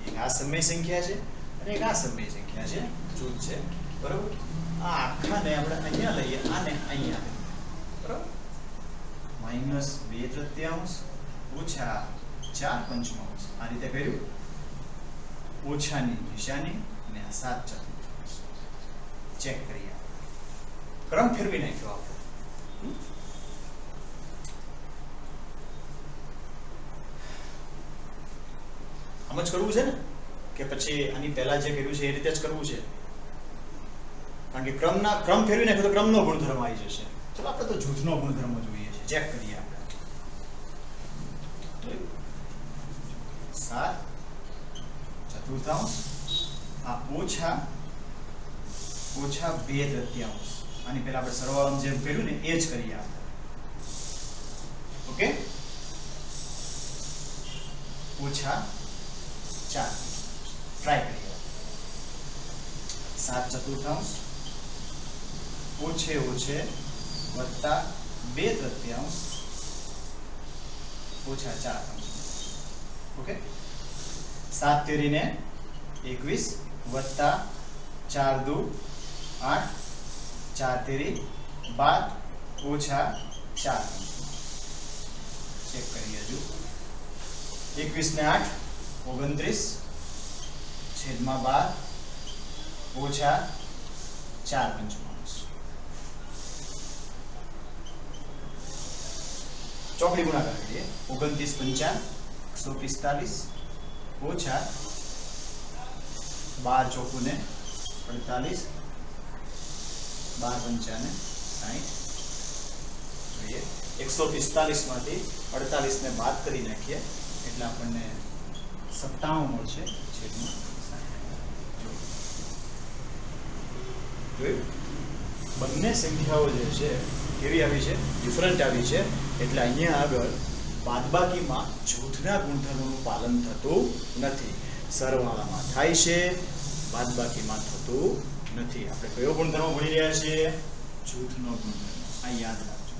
એક આ સમય સંખ્યા છે અને એક આ સમય સંખ્યા છે, જૂથ છે, બરાબર. આ આખાને આપણે અહીંયા લઈએ, આને અહીંયા લઈએ, બરાબર. -2/3 ઓછા 4/5 આ રીતે કર્યું, ઓછાની નિશાની અને આ 7/4 ચેક કરીએ, ક્રમ ફેરવી નાખ્યો આપણે. આમ જ કરવું છે ને, કે પછી આની પહેલા જે કર્યું છે એ રીતે જ કરવું છે? કારણ કે ક્રમ ફેરવી નાખ્યો તો ક્રમનો ગુણધર્મ આવી જશે. ચલો આપણે તો જૂથનો ગુણધર્મ જોઈએ છે, ચેક કરીએ આપણે. 7/4 આ ઓછા 2/3 આની પહેલા આપણે સરવાળામાં જેમ કર્યું ને એ જ કરીએ આપણે. ઓકે, ઓછા 4 ટ્રાય કરીએ. 7/4 ઓછે ઓછે વત્તા 2/3 ઓછા 4. ઓકે, 7 તેરીને 21 વત્તા 4 દુ 8, 4 તેરી 12 ઓછા 4. ચેક કરીએ હજુ. 21 ને 8 29/12 ઓછા 4/5. ચોકડી ગુણાકાર કરીએ. 29 × 5 145 ઓછા 12 ચોકું ને 48, 12 × 5 60. જોઈએ 145 માંથી 48 ને બાદ કરી નાખીએ એટલે આપણને 97 મળશે છેદમાં 60. જોયું, બંને સંખ્યાઓ જે છે કેવી આવી છે? ડિફરન્ટ આવી છે. એટલે અહીંયા આગળ બાદબાકીમાં જૂથના ગુણધર્મોનું પાલન થતું નથી. સરવાળામાં થાય છે, બાદબાકીમાં થતું નથી. આપણે કયો ગુણધર્મ ભણી રહ્યા છીએ? જૂથનો ગુણધર્મ. આ યાદ રાખજો.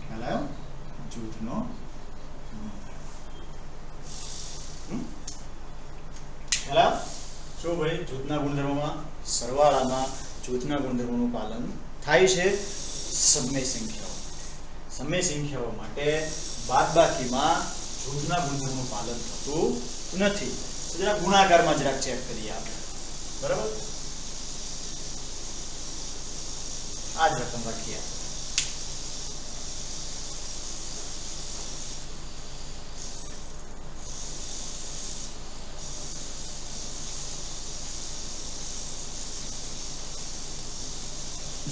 ખ્યાલ આવ્યો? જૂથનો ખ્યાલ આવ્યો? શું ભાઈ? જૂથના ગુણધર્મમાં સરવાળામાં જૂથના ગુણધર્મોનું પાલન થાય છે સમય સંખ્યાઓ. સમય સંખ્યાઓ માટે બાદબાકીમાં જૂથના ગુણધર્મનું પાલન થતું નથી. તો જરા ગુણાકારમાં જરાક ચેક કરીએ આપણે. બરાબર? આ જ રકમ રાખીએ.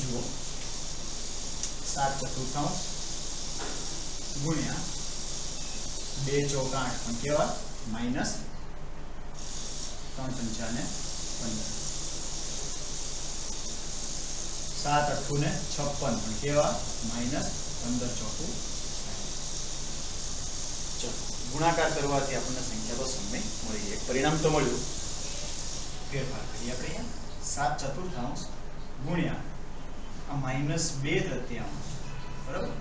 જુઓ 7 ચતુર્થાંશ ગુણ્યા 2 ચોક 8 પણ કેવા? માઇનસ 3 પંચાને 15. 7 અઠ્ઠું ને 56 પણ કેવા? માઇનસ 15 ચોકું. ચલો ગુણાકાર કરવાથી આપણને સંખ્યા તો સમય મળી. એક પરિણામ તો મળ્યું. ફેરફાર કરીએ આપણે અહીંયા 7 ચતુર્થાંશ ગુણ્યા આ માઇનસ 2 તૃતીયાંશ. બરાબર?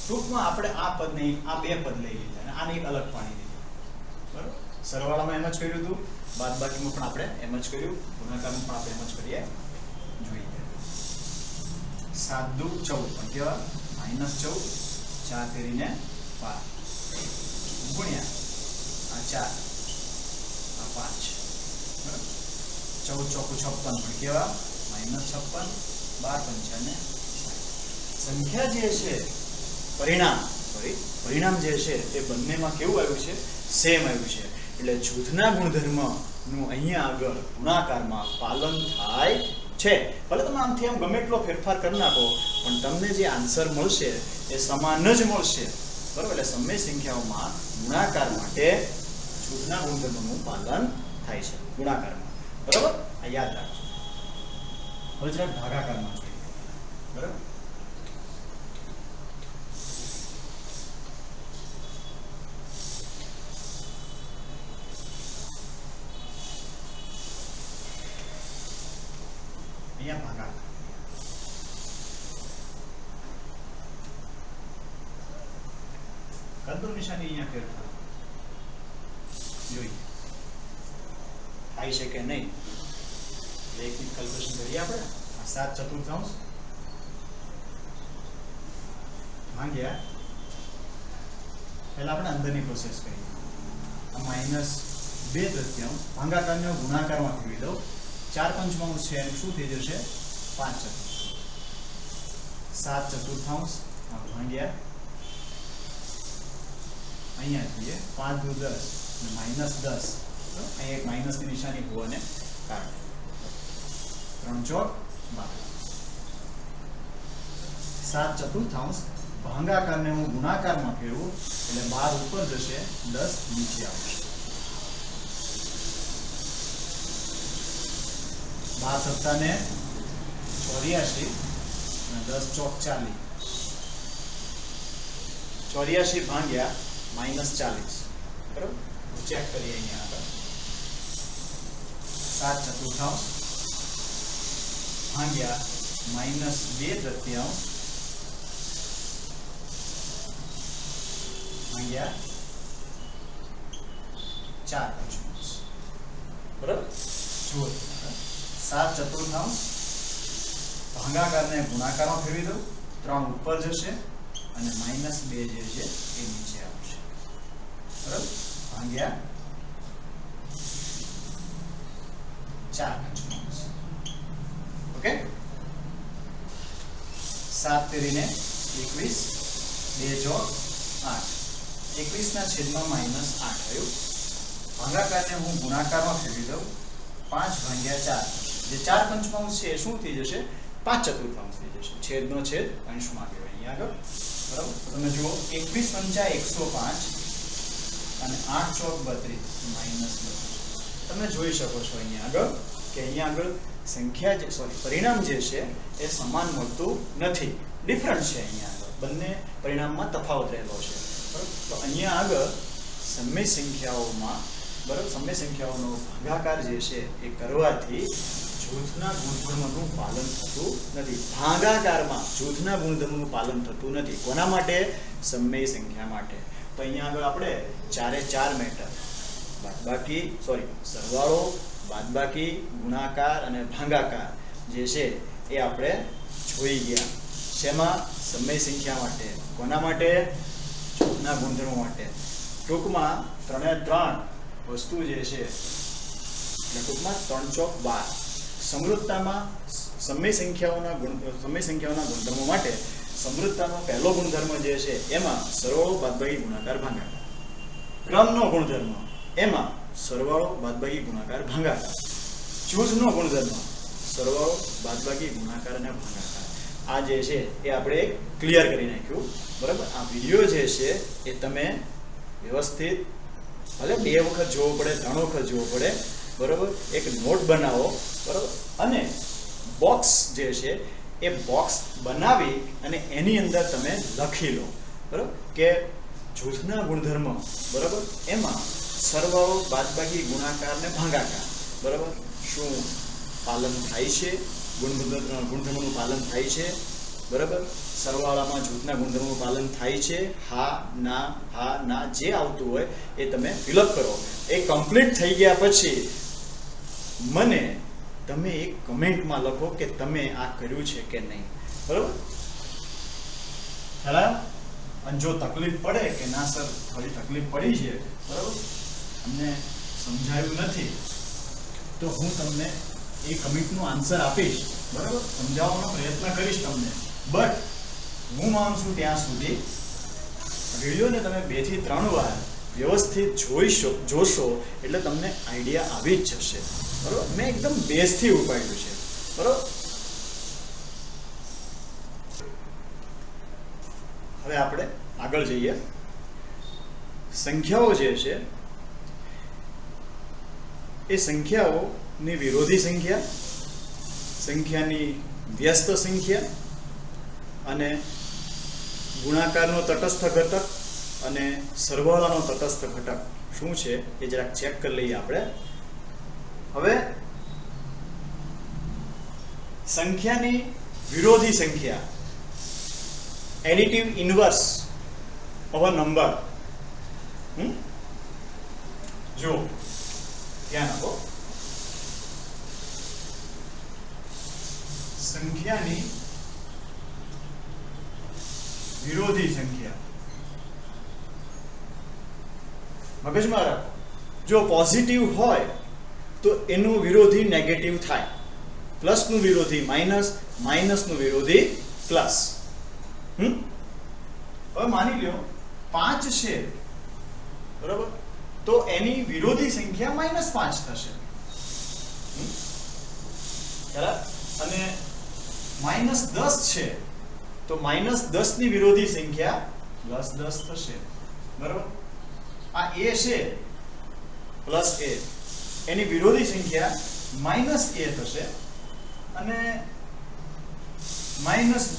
ટૂંકમાં આપણે આ પદ નહીં, આ બે પદ લઈ લીધા અને આને એક અલગ પાડી દીધું. બરાબર? સરવાળામાં એમ જ કર્યું હતું, બાદબાકીમાં પણ આપણે એમ જ કર્યું, ગુણાકારમાં પણ આપણે એમ જ કરીએ. જોઈએ 7 દુ 14 પણ કેવા? માઇનસ 14. 4 કરીને 12 ગુણ્યા આ 4 આ 5. બરાબર? 14 ચોકું 56 પણ કેવા? માઇનસ 56. 12 પંચાને 60. સંખ્યા જે છે પરિણામ જે છે તે બંનેમાં કેવું આવ્યું છે? સેમ આવ્યું છે. એટલે જૂથના ગુણધર્મનું અહીંયા આગળ ગુણાકારમાં પાલન થાય છે. ભલે તમે આમથી આમ ગમે એટલો ફેરફાર કરી નાખો પણ તમને જે આન્સર મળશે એ સમાન જ મળશે. બરાબર? એટલે સમય સંખ્યાઓમાં ગુણાકાર માટે જૂથના ગુણધર્મનું પાલન થાય છે ગુણાકારમાં. બરાબર? આ યાદ રાખજો. હવે જરાક ભાગાકારમાં જોઈએ. બરાબર? અહીંયા ભાગાકાર. કદમ નિશાની અહીંયા ફેરફાર જોઈએ થાય છે કે નહીં. એક મિનિટ કેલ્ક્યુલેશન કરીએ આપણે. 7 ચતુર્થાંશ ભાગ્યા પહેલા આપણે અંદરની પ્રોસેસ કરીએ. આ માઇનસ 2 તૃતીયાંશ ભાગાકારને ગુણાકારમાં ફેરવી દઉં. 4 પંચમાંશ છે એનું શું થઈ જશે? 5 ચતુર્થાંશ. 7 ચતુર્થાંશ ભાગ્યા અહીંયા જોઈએ 5 દુ 10 માઇનસ 10. અહીંયા એક માઇનસની નિશાની હોવાને કારણે 3 ચોક 12. 7 ચતુર્થાંશ ભાગાકારને હું ગુણાકારમાં ફેરવું એટલે 12 ઉપર જશે, 10 નીચે આવશે. 12 સત્તાને 84 અને 10 ચોક 40. 84 ભાગ્યા માઇનસ 40. બરાબર? ચેક કરીએ અહીંયા આગળ. 7 ચતુર્થાંશ ભાગ્યા માઇનસ 2 તૃતીયાંશ ભાગ્યા 4 પંચમાંશ. બરાબર? જુઓ 7 ચતુર્થાંશ ભાગાકારને ગુણાકારમાં ફેરવી દઉં, 3 ઉપર જશે અને માઇનસ 2 જે છે એ નીચે આવશે. બરાબર? ભાગ્યા 4 પંચમાંશ. ઓકે? 7 તેરીને 21, 2 ચોક 8. 21 ના છેદમાં માઇનસ 8 આવ્યું. ભાગાકારને હું ગુણાકારમાં ફેરવી દઉં, 5 ભાગ્યા 4. જે 4 પંચમાંશ છે એ શું થઈ જશે? 5 ચતુર્થાંશ થઈ જશે. છેદનો છેદ અંશમાં કહેવાય અહીંયા આગળ. બરાબર? તો તમે જુઓ 21 પંચા 105 અને 8 ચોક 32 માઇનસ 32. તમે જોઈ શકો છો અહીંયા આગળ કે અહીંયા આગળ સંખ્યા જે પરિણામ જે છે એ સમાન મળતું નથી, ડિફરન્ટ છે. અહીંયા આગળ બંને પરિણામમાં તફાવત રહેલો છે. બરાબર? તો અહીંયા આગળ સમય સંખ્યાઓમાં બરાબર, સમય સંખ્યાઓનો ભાગાકાર જે છે એ કરવાથી જૂથના ગુણધર્મનું પાલન થતું નથી. ભાગાકારમાં જૂથના ગુણધર્મનું પાલન થતું નથી. કોના માટે? સમય સંખ્યા માટે. તો અહીંયા આગળ આપણે ચારે ચાર મેટર બાદબાકી સરવાળો, બાદબાકી, ગુણાકાર અને ભાગાકાર જે છે એ આપણે જોઈ ગયા. શેમાં? સમય સંખ્યા માટે. કોના માટે? જૂથના ગુણધર્મો માટે. ટૂંકમાં 3 એ 3 વસ્તુ જે છે એટલે ટૂંકમાં 3 ચોક 12. સમૃદ્ધતામાં સમય સંખ્યાઓના ગુણધર્મો માટે સમૃદ્ધતાનો પહેલો ગુણધર્મ જે છે એમાં સરવાળો, બાદબાકી, ગુણાકાર, ભાગાકાર. ક્રમનો ગુણધર્મ એમાં સરવાળો, બાદબાકી, ગુણાકાર, ભાગાકાર. જૂથનો ગુણધર્મ સરવાળો, બાદબાકી, ગુણાકાર અને ભાગાકાર. આ જે છે એ આપણે ક્લિયર કરી નાખ્યું. બરાબર, આ વિડીયો જે છે એ તમે વ્યવસ્થિત ભલે 2 વખત જોવો પડે, 3 વખત જોવો પડે, બરાબર, એક નોટ બનાવો, બરાબર, અને બોક્સ જે છે એ બોક્સ બનાવી અને એની અંદર તમે લખી લો, બરાબર, કે જૂથના ગુણધર્મ, બરાબર, એમાં સરવાળો, બાદબાકી, ગુણાકાર અને ભાગાકાર, બરાબર, શું પાલન થાય છે? ગુણધર્મનું પાલન થાય છે, બરાબર. સરવાળામાં જૂથના ગુણધર્મનું પાલન થાય છે? હા, ના, જે આવતું હોય એ તમે ફિલઅપ કરો. એ કમ્પ્લીટ થઈ ગયા પછી મને તમે એક કમેન્ટમાં લખો કે તમે આ કર્યું છે કે નહીં. બરાબર, ખ્યાલ? અને જો તકલીફ પડે કે ના સર થોડી તકલીફ પડી છે, બરાબર, અમને સમજાયું નથી, તો હું તમને એ કમેન્ટનો આન્સર આપીશ, બરાબર, સમજાવવાનો પ્રયત્ન કરીશ તમને. બટ હું માનું છું ત્યાં સુધી વિડીયોને તમે 2 થી 3 વાર વ્યવસ્થિત જોશો એટલે તમને આઈડિયા આવી જ જશે. બરાબર, મેં એકદમ બેઝથી ઉપાડ્યું છે. બરાબર, હવે આપણે આગળ જઈએ. સંખ્યાઓ જે છે એ સંખ્યાઓની વિરોધી સંખ્યા, સંખ્યાની વ્યસ્ત સંખ્યા અને ગુણાકારનો તટસ્થ ઘટક અને સરવાળાનો તટસ્થ ઘટક શું છે એ જરાક ચેક કરી લઈએ આપણે. હવે સંખ્યાની વિરોધી સંખ્યા, additive inverse of a number. જો ધ્યાન આપો, સંખ્યાની વિરોધી સંખ્યા મગજમાં રાખો. જો પોઝિટિવ હોય તો એનું વિરોધી નેગેટિવ થાય, પ્લસનું વિરોધી માઇનસ, માઇનસનું વિરોધી પ્લસ. હવે માની લ્યો 5 છે, બરાબર, તો એની વિરોધી સંખ્યા -5 થશે, બરાબર, અને -10 છે તો -10 ની વિરોધી સંખ્યા +10 થશે, બરાબર. આ a છે પ્લસ a, એની વિરોધી સંખ્યા -a થશે, અને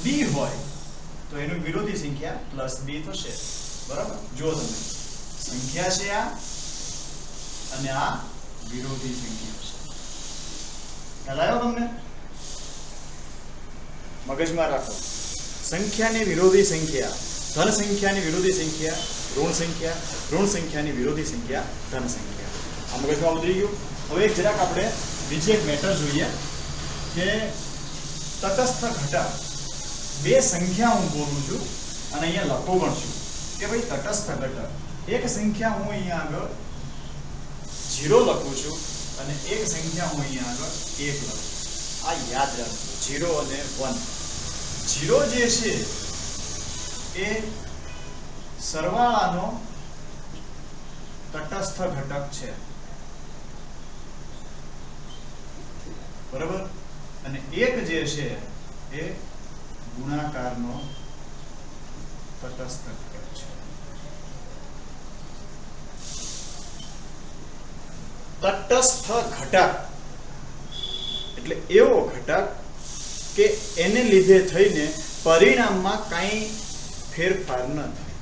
-b હોય તો એનું વિરોધી સંખ્યા +b થશે, બરાબર. જો તમે સંખ્યા છે આ અને આ વિરોધી સંખ્યા છે. ખ્યાલ આવ્યો તમને? મગજમાં રાખો, સંખ્યાની વિરોધી સંખ્યા ધન સંખ્યાની વિરોધી સંખ્યા ઋણ સંખ્યા, ઋણ સંખ્યાની વિરોધી સંખ્યા ધન સંખ્યા. આ મગજમાં ઉતરી ગયું. હવે એક જરાક આપણે બીજી એક મેટર જોઈએ કે તટસ્થ ઘટક. 2 સંખ્યા હું બોલું છું અને અહીંયા લખો પણ છું કે ભાઈ તટસ્થ ઘટક. એક સંખ્યા હું અહીંયા આગળ 0 લખું છું અને એક સંખ્યા હું અહીંયા આગળ 1 લખું છું. આ યાદ રાખજો, 0 અને 1. 0 જે છે એ સરવાળાનો તટસ્થ ઘટક છે, બરાબર, અને 1 જે છે એ ગુણાકારનો તટસ્થ ઘટક છે. તટસ્થ ઘટક એટલે એવો ઘટક કે એને લીધે થઈને પરિણામમાં કાંઈ ફેરફાર ન થાય.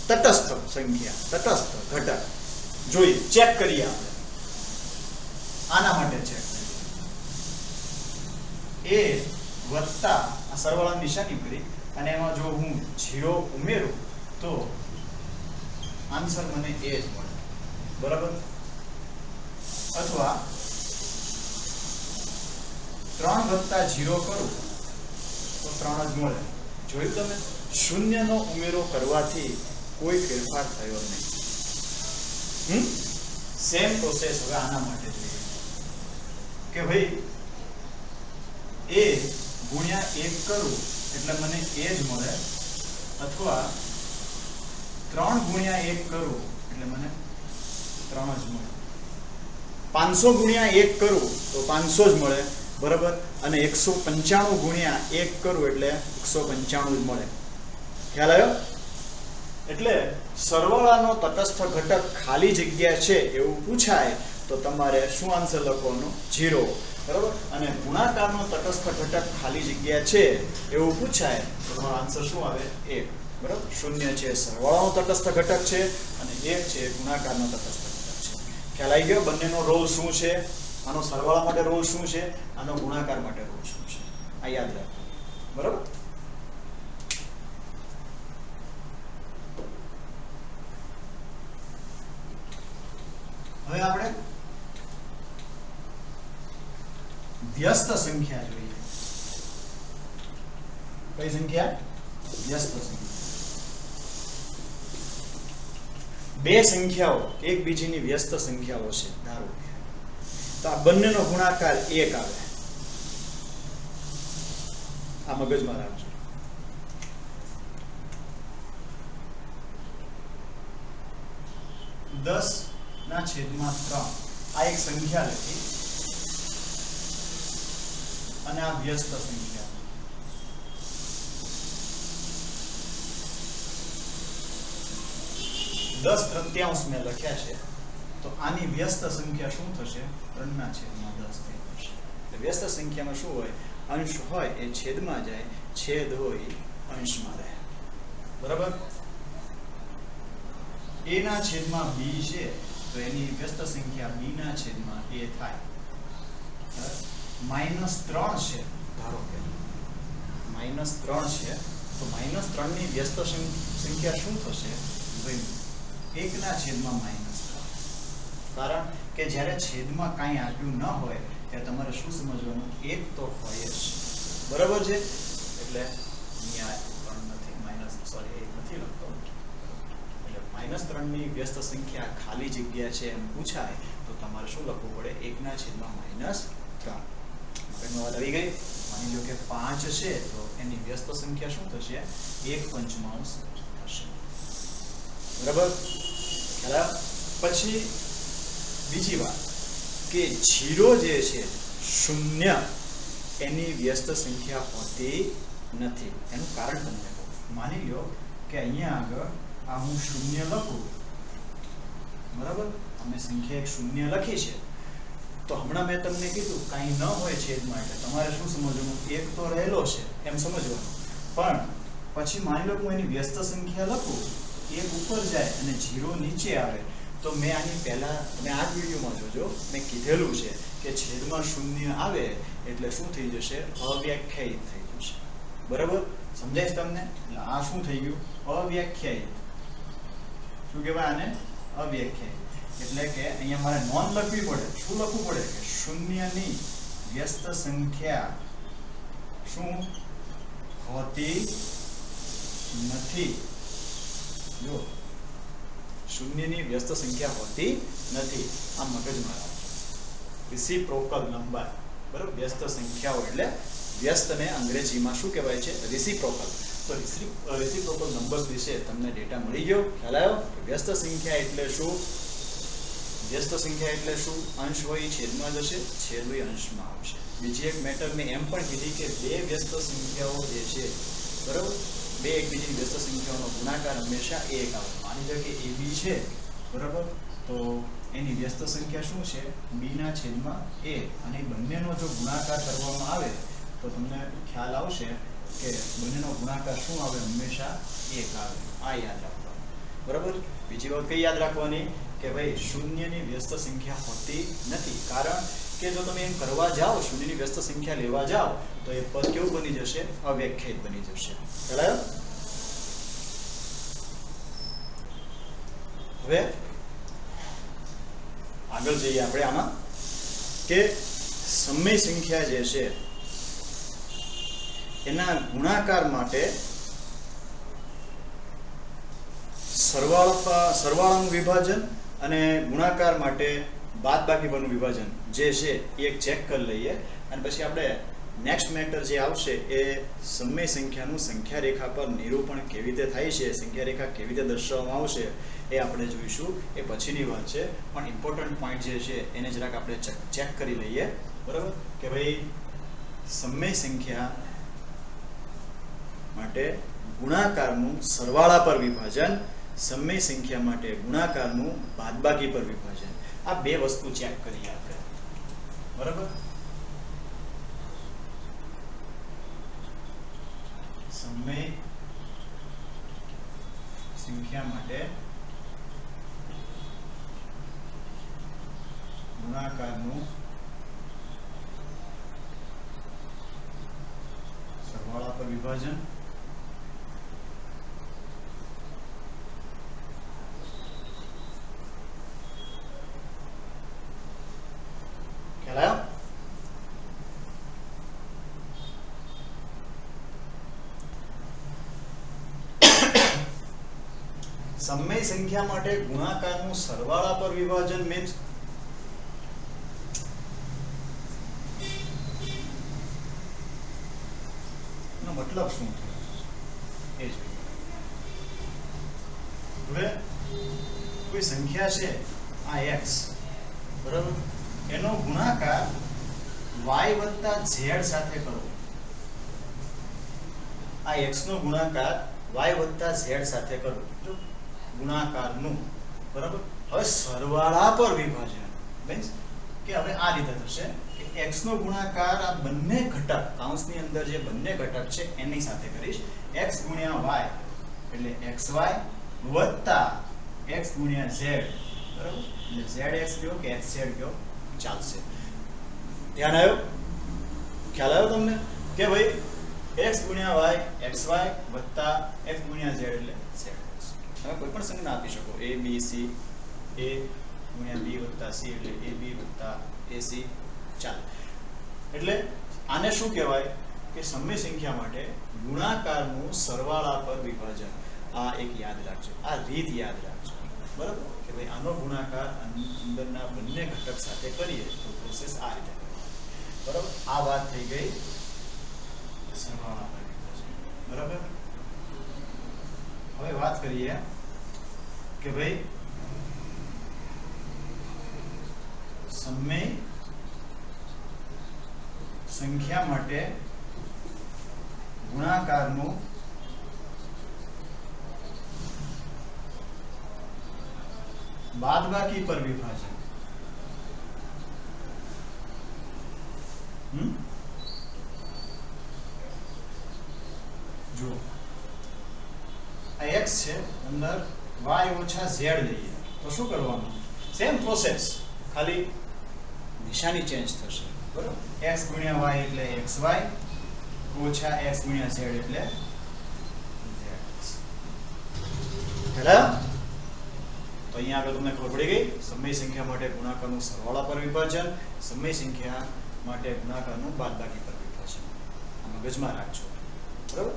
તટસ્થ સંખ્યા, તટસ્થ ઘટક જોઈએ, ચેક કરીએ આપણે. આના માટે ચેક કરીએ. a વત્તા આ સરવાળાની નિશાની કરી અને એમાં જો હું 0 ઉમેરું તો આન્સર મને a જ મળે, બરાબર. અથવા 3 વત્તા 0 કરું તો 3 જ મળે. જોયું તમે? શૂન્યનો ઉમેરો કરવાથી કોઈ ફેરફાર થયો નહીં. સેમ પ્રોસેસ હવે આના માટે જોઈએ કે ભાઈ a ગુણ્યા 1 કરું એટલે મને a જ મળે, અથવા 3 ગુણ્યા 1 કરું એટલે મને 3 જ મળે. 500 ગુણ્યા 1 કરું તો 500 જ મળે, બરાબર. અને 195 ગુણ્યા 1 કરું એટલે 195 જ મળે. ખ્યાલ આવ્યો? એટલે સરવાળાનો તટસ્થ ઘટક ખાલી જગ્યા છે એવું પૂછાય તો તમારે શું આન્સર લખવાનો? 0, બરાબર. અને ગુણાકારનો તટસ્થ ઘટક ખાલી જગ્યા છે એવું પૂછાય તો તમારો આન્સર શું આવે? 1, બરાબર. 0 છે સરવાળાનો તટસ્થ ઘટક છે અને 1 છે ગુણાકારનો તટસ્થ ઘટક છે. ખ્યાલ આવી ગયો? બંનેનો રોલ શું છે? આનો સરવાળા માટે રોલ શું છે? આનો ગુણાકાર માટે રોલ શું છે? આ યાદ રાખો, બરાબર. હવે આપણે વ્યસ્ત સંખ્યા જોઈએ. કઈ સંખ્યા? વ્યસ્ત સંખ્યા. બે સંખ્યાઓ એકબીજીની વ્યસ્ત સંખ્યાઓ છે ધારો કે, તો આ બંનેનો ગુણાકાર 1 આવે. આ મગજમાં રાખજો. દસ ના છેદમાં 3 આ એક સંખ્યા લખી અને આ વ્યસ્ત સંખ્યા. દસ તૃતીયાંશ મેં લખ્યા છે તો આની વ્યસ્ત સંખ્યા શું થશે? 3 ના છેદમાં 10 થઈ જશે. એટલે વ્યસ્ત સંખ્યામાં શું હોય? અંશ હોય એ છેદમાં જાય, છેદ હોય અંશમાં રહે, બરાબર. a ના છેદમાં b છે તો એની વ્યસ્ત સંખ્યા b ના છેદમાં a થાય. -3 છે ધારો કે, -3 છે તો -3 ની વ્યસ્ત સંખ્યા શું થશે? ભાઈ 1 ના છેદમાં -3. કારણ કે જ્યારે છેદમાં કાંઈ આપ્યું ન હોય ત્યારે તમારે શું સમજવાનું? 1 તો હોય જ, બરાબર છે. એટલે અહીંયા 3 નથી, -1 નથી લખતો. -3 ની વ્યસ્ત સંખ્યા ખાલી જગ્યા છે એમ પૂછાય તો તમારે શું લખવું પડે? 1 ના છેદમાં -3. એનો વાત આવી ગઈ. માની લો કે 5 છે તો એની વ્યસ્ત સંખ્યા શું થશે? 1/5 થશે, બરાબર. પછી બીજી વાત કે 0 જે છે 0 એની વ્યસ્ત સંખ્યા હોતી નથી. એનું કારણ તમને કહું. માની લો કે અહીંયા આગળ આ હું 0 લખું, બરાબર. અમે સંખ્યા એક 0 લખી છે તો હમણાં મેં તમને કીધું કાંઈ ન હોય છેદમાં એટલે તમારે શું સમજવાનું? 1 તો રહેલો છે એમ સમજવાનું. પણ પછી માની લો હું એની વ્યસ્ત સંખ્યા લખું, 1 ઉપર જાય અને 0 નીચે આવે તો મેં આની પહેલા, તમે આ જ વિડીયોમાં જોજો, મેં કીધેલું છે કે છેદમાં 0 આવે એટલે શું થઈ જશે? અવ્યાખ્યાયિત થઈ જશે, બરાબર. સમજાય તમને? એટલે આ શું થઈ ગયું? અવ્યાખ્યાયિત. શું કહેવાય આને? અવ્યાખ્યાયિત. એટલે કે અહીંયા મારે નોંધ લખવી પડે. શું લખવું પડે? કે 0 ની વ્યસ્ત સંખ્યા શું હોતી નથી. જો 0 ની વ્યસ્ત સંખ્યા હોતી નથી. આ મગજમાં રાખજો. રિસિપ્રોકલ નંબર, બરાબર. વ્યસ્ત સંખ્યાઓ એટલે વ્યસ્તને અંગ્રેજીમાં શું કહેવાય છે? રિસિપ્રોકલ. તો રિસિપ્રોકલ નંબર્સ વિશે તમને ડેટા મળી ગયો, ખ્યાલ આવ્યો? વ્યસ્ત સંખ્યા એટલે શું? વ્યસ્ત સંખ્યા એટલે શું? અંશ હોય છેદમાં જશે, છેદ હોય અંશમાં આવશે. બીજી એક મેટર મેં એમ પણ કીધી કે બે વ્યસ્ત સંખ્યાઓ જે છે, બરાબર, બે એકબીજી વ્યસ્ત સંખ્યાઓનો ગુણાકાર હંમેશા 1 આવે. માની લો કે AB છે, બરાબર, તો એની વ્યસ્ત સંખ્યા શું છે? b ના છેદમાં a. અને બંનેનો જો ગુણાકાર કરવામાં આવે તો તમને ખ્યાલ આવશે કે બંનેનો ગુણાકાર શું આવે? હંમેશા 1 આવે. આ યાદ રાખવાનું. બીજી વાત કઈ યાદ રાખવાની કે ભાઈ શૂન્યની વ્યસ્ત સંખ્યા હોતી નથી, કારણ કે જો તમે એમ કરવા જાઓ, શૂન્યની વ્યસ્ત સંખ્યા લેવા જાઓ તો એ પદ કેવું બની જશે? અવ્યાખ્યાયિત બની જશે. બરાબર? હવે આગળ જઈએ આપણે આમાં કે સમય સંખ્યા જે છે એના ગુણાકાર માટે સરવાળાનું વિભાજન અને ગુણાકાર માટે બાદબાકીનું વિભાજન જે છે એ એક ચેક કરી લઈએ અને પછી આપણે નેક્સ્ટ મેટર જે આવશે એ સમય સંખ્યાનું સંખ્યા રેખા પર નિરૂપણ કેવી રીતે થાય છે, સંખ્યા રેખા કેવી રીતે દર્શાવવામાં આવશે એ આપણે જોઈશું. એ પછીની વાત છે, પણ ઇમ્પોર્ટન્ટ પોઈન્ટ જે છે એને જરાક આપણે ચેક કરી લઈએ. બરાબર? કે ભાઈ સમય સંખ્યા માટે ગુણાકારનું સરવાળા પર વિભાજન, સમય સંખ્યા માટે ગુણાકારનું બાદબાકી પર વિભાજન, આ બે વસ્તુ ચેક કરીએ આપણે. બરાબર? સમય સંખ્યા માટે ગુણાકારનું સરવાળા પર વિભાજન, ખ્યાલ આવ્યો? સમય સંખ્યા માટે ગુણાકારનું સરવાળા પર વિભાજન મીન્સ મતલબ શું થયો એ જોઈએ. હવે કોઈ સંખ્યા છે આ x, બરાબર, એનો ગુણાકાર y વત્તા z સાથે કરો. આ x નો ગુણાકાર y વત્તા z સાથે કરો, જો ગુણાકારનું. બરાબર? હવે સરવાળા પર વિભાજન મીન્સ કે હવે આ રીતે થશે કે x નો ગુણાકાર આ બંને ઘટક કૌંસની અંદર જે બંને ઘટક છે એની સાથે કરીશ. x ગુણ્યા y એટલે xy વત્તા x ગુણ્યા z. બરાબર? એટલે zx કયો કે xz કયો ચાલશે. ધ્યાન આવ્યું? ખ્યાલ આવ્યો તમને કે ભાઈ x ગુણ્યા y xy વત્તા x ગુણ્યા z એટલે z. તમે કોઈ પણ સંજ્ઞા આપી શકો, a b c, a ગુણ્યા b વત્તા c એટલે ab વત્તા ac. ચાલો, એટલે આને શું કહેવાય કે સમય સંખ્યા માટે ગુણાકારનું સરવાળા પર વિભાજન. આ એક યાદ રાખજો, આ રીત યાદ રાખજો. બરાબર? કે ભાઈ આનો ગુણાકાર અંદરના બંને ઘટક સાથે કરીએ તો પ્રોસેસ આ રીતે કરવાની. બરાબર? આ વાત થઈ ગઈ સરવાળા પર વિભાજન. બરાબર? હવે વાત કરીએ કે ભાઈ સમય સંખ્યા માટે ગુણાકારનું બાદબાકી પર વિભાજન. જો આ x છે, અંદર y ઓછા z લઈએ તો શું કરવાનું? સેમ પ્રોસેસ, ખાલી નિશાની ચેન્જ થશે. બરાબર? x ગુણ્યા y એટલે xy ઓછા x ગુણ્યા z એટલે z. બરાબર? તો અહીંયા આગળ તમને ખબર પડી ગઈ સમય સંખ્યા માટે ગુણાકારનું સરવાળા પર વિભાજન, સમય સંખ્યા માટે ગુણાકારનું બાદબાકી પર વિભાજન. આ મગજમાં રાખજો. બરાબર?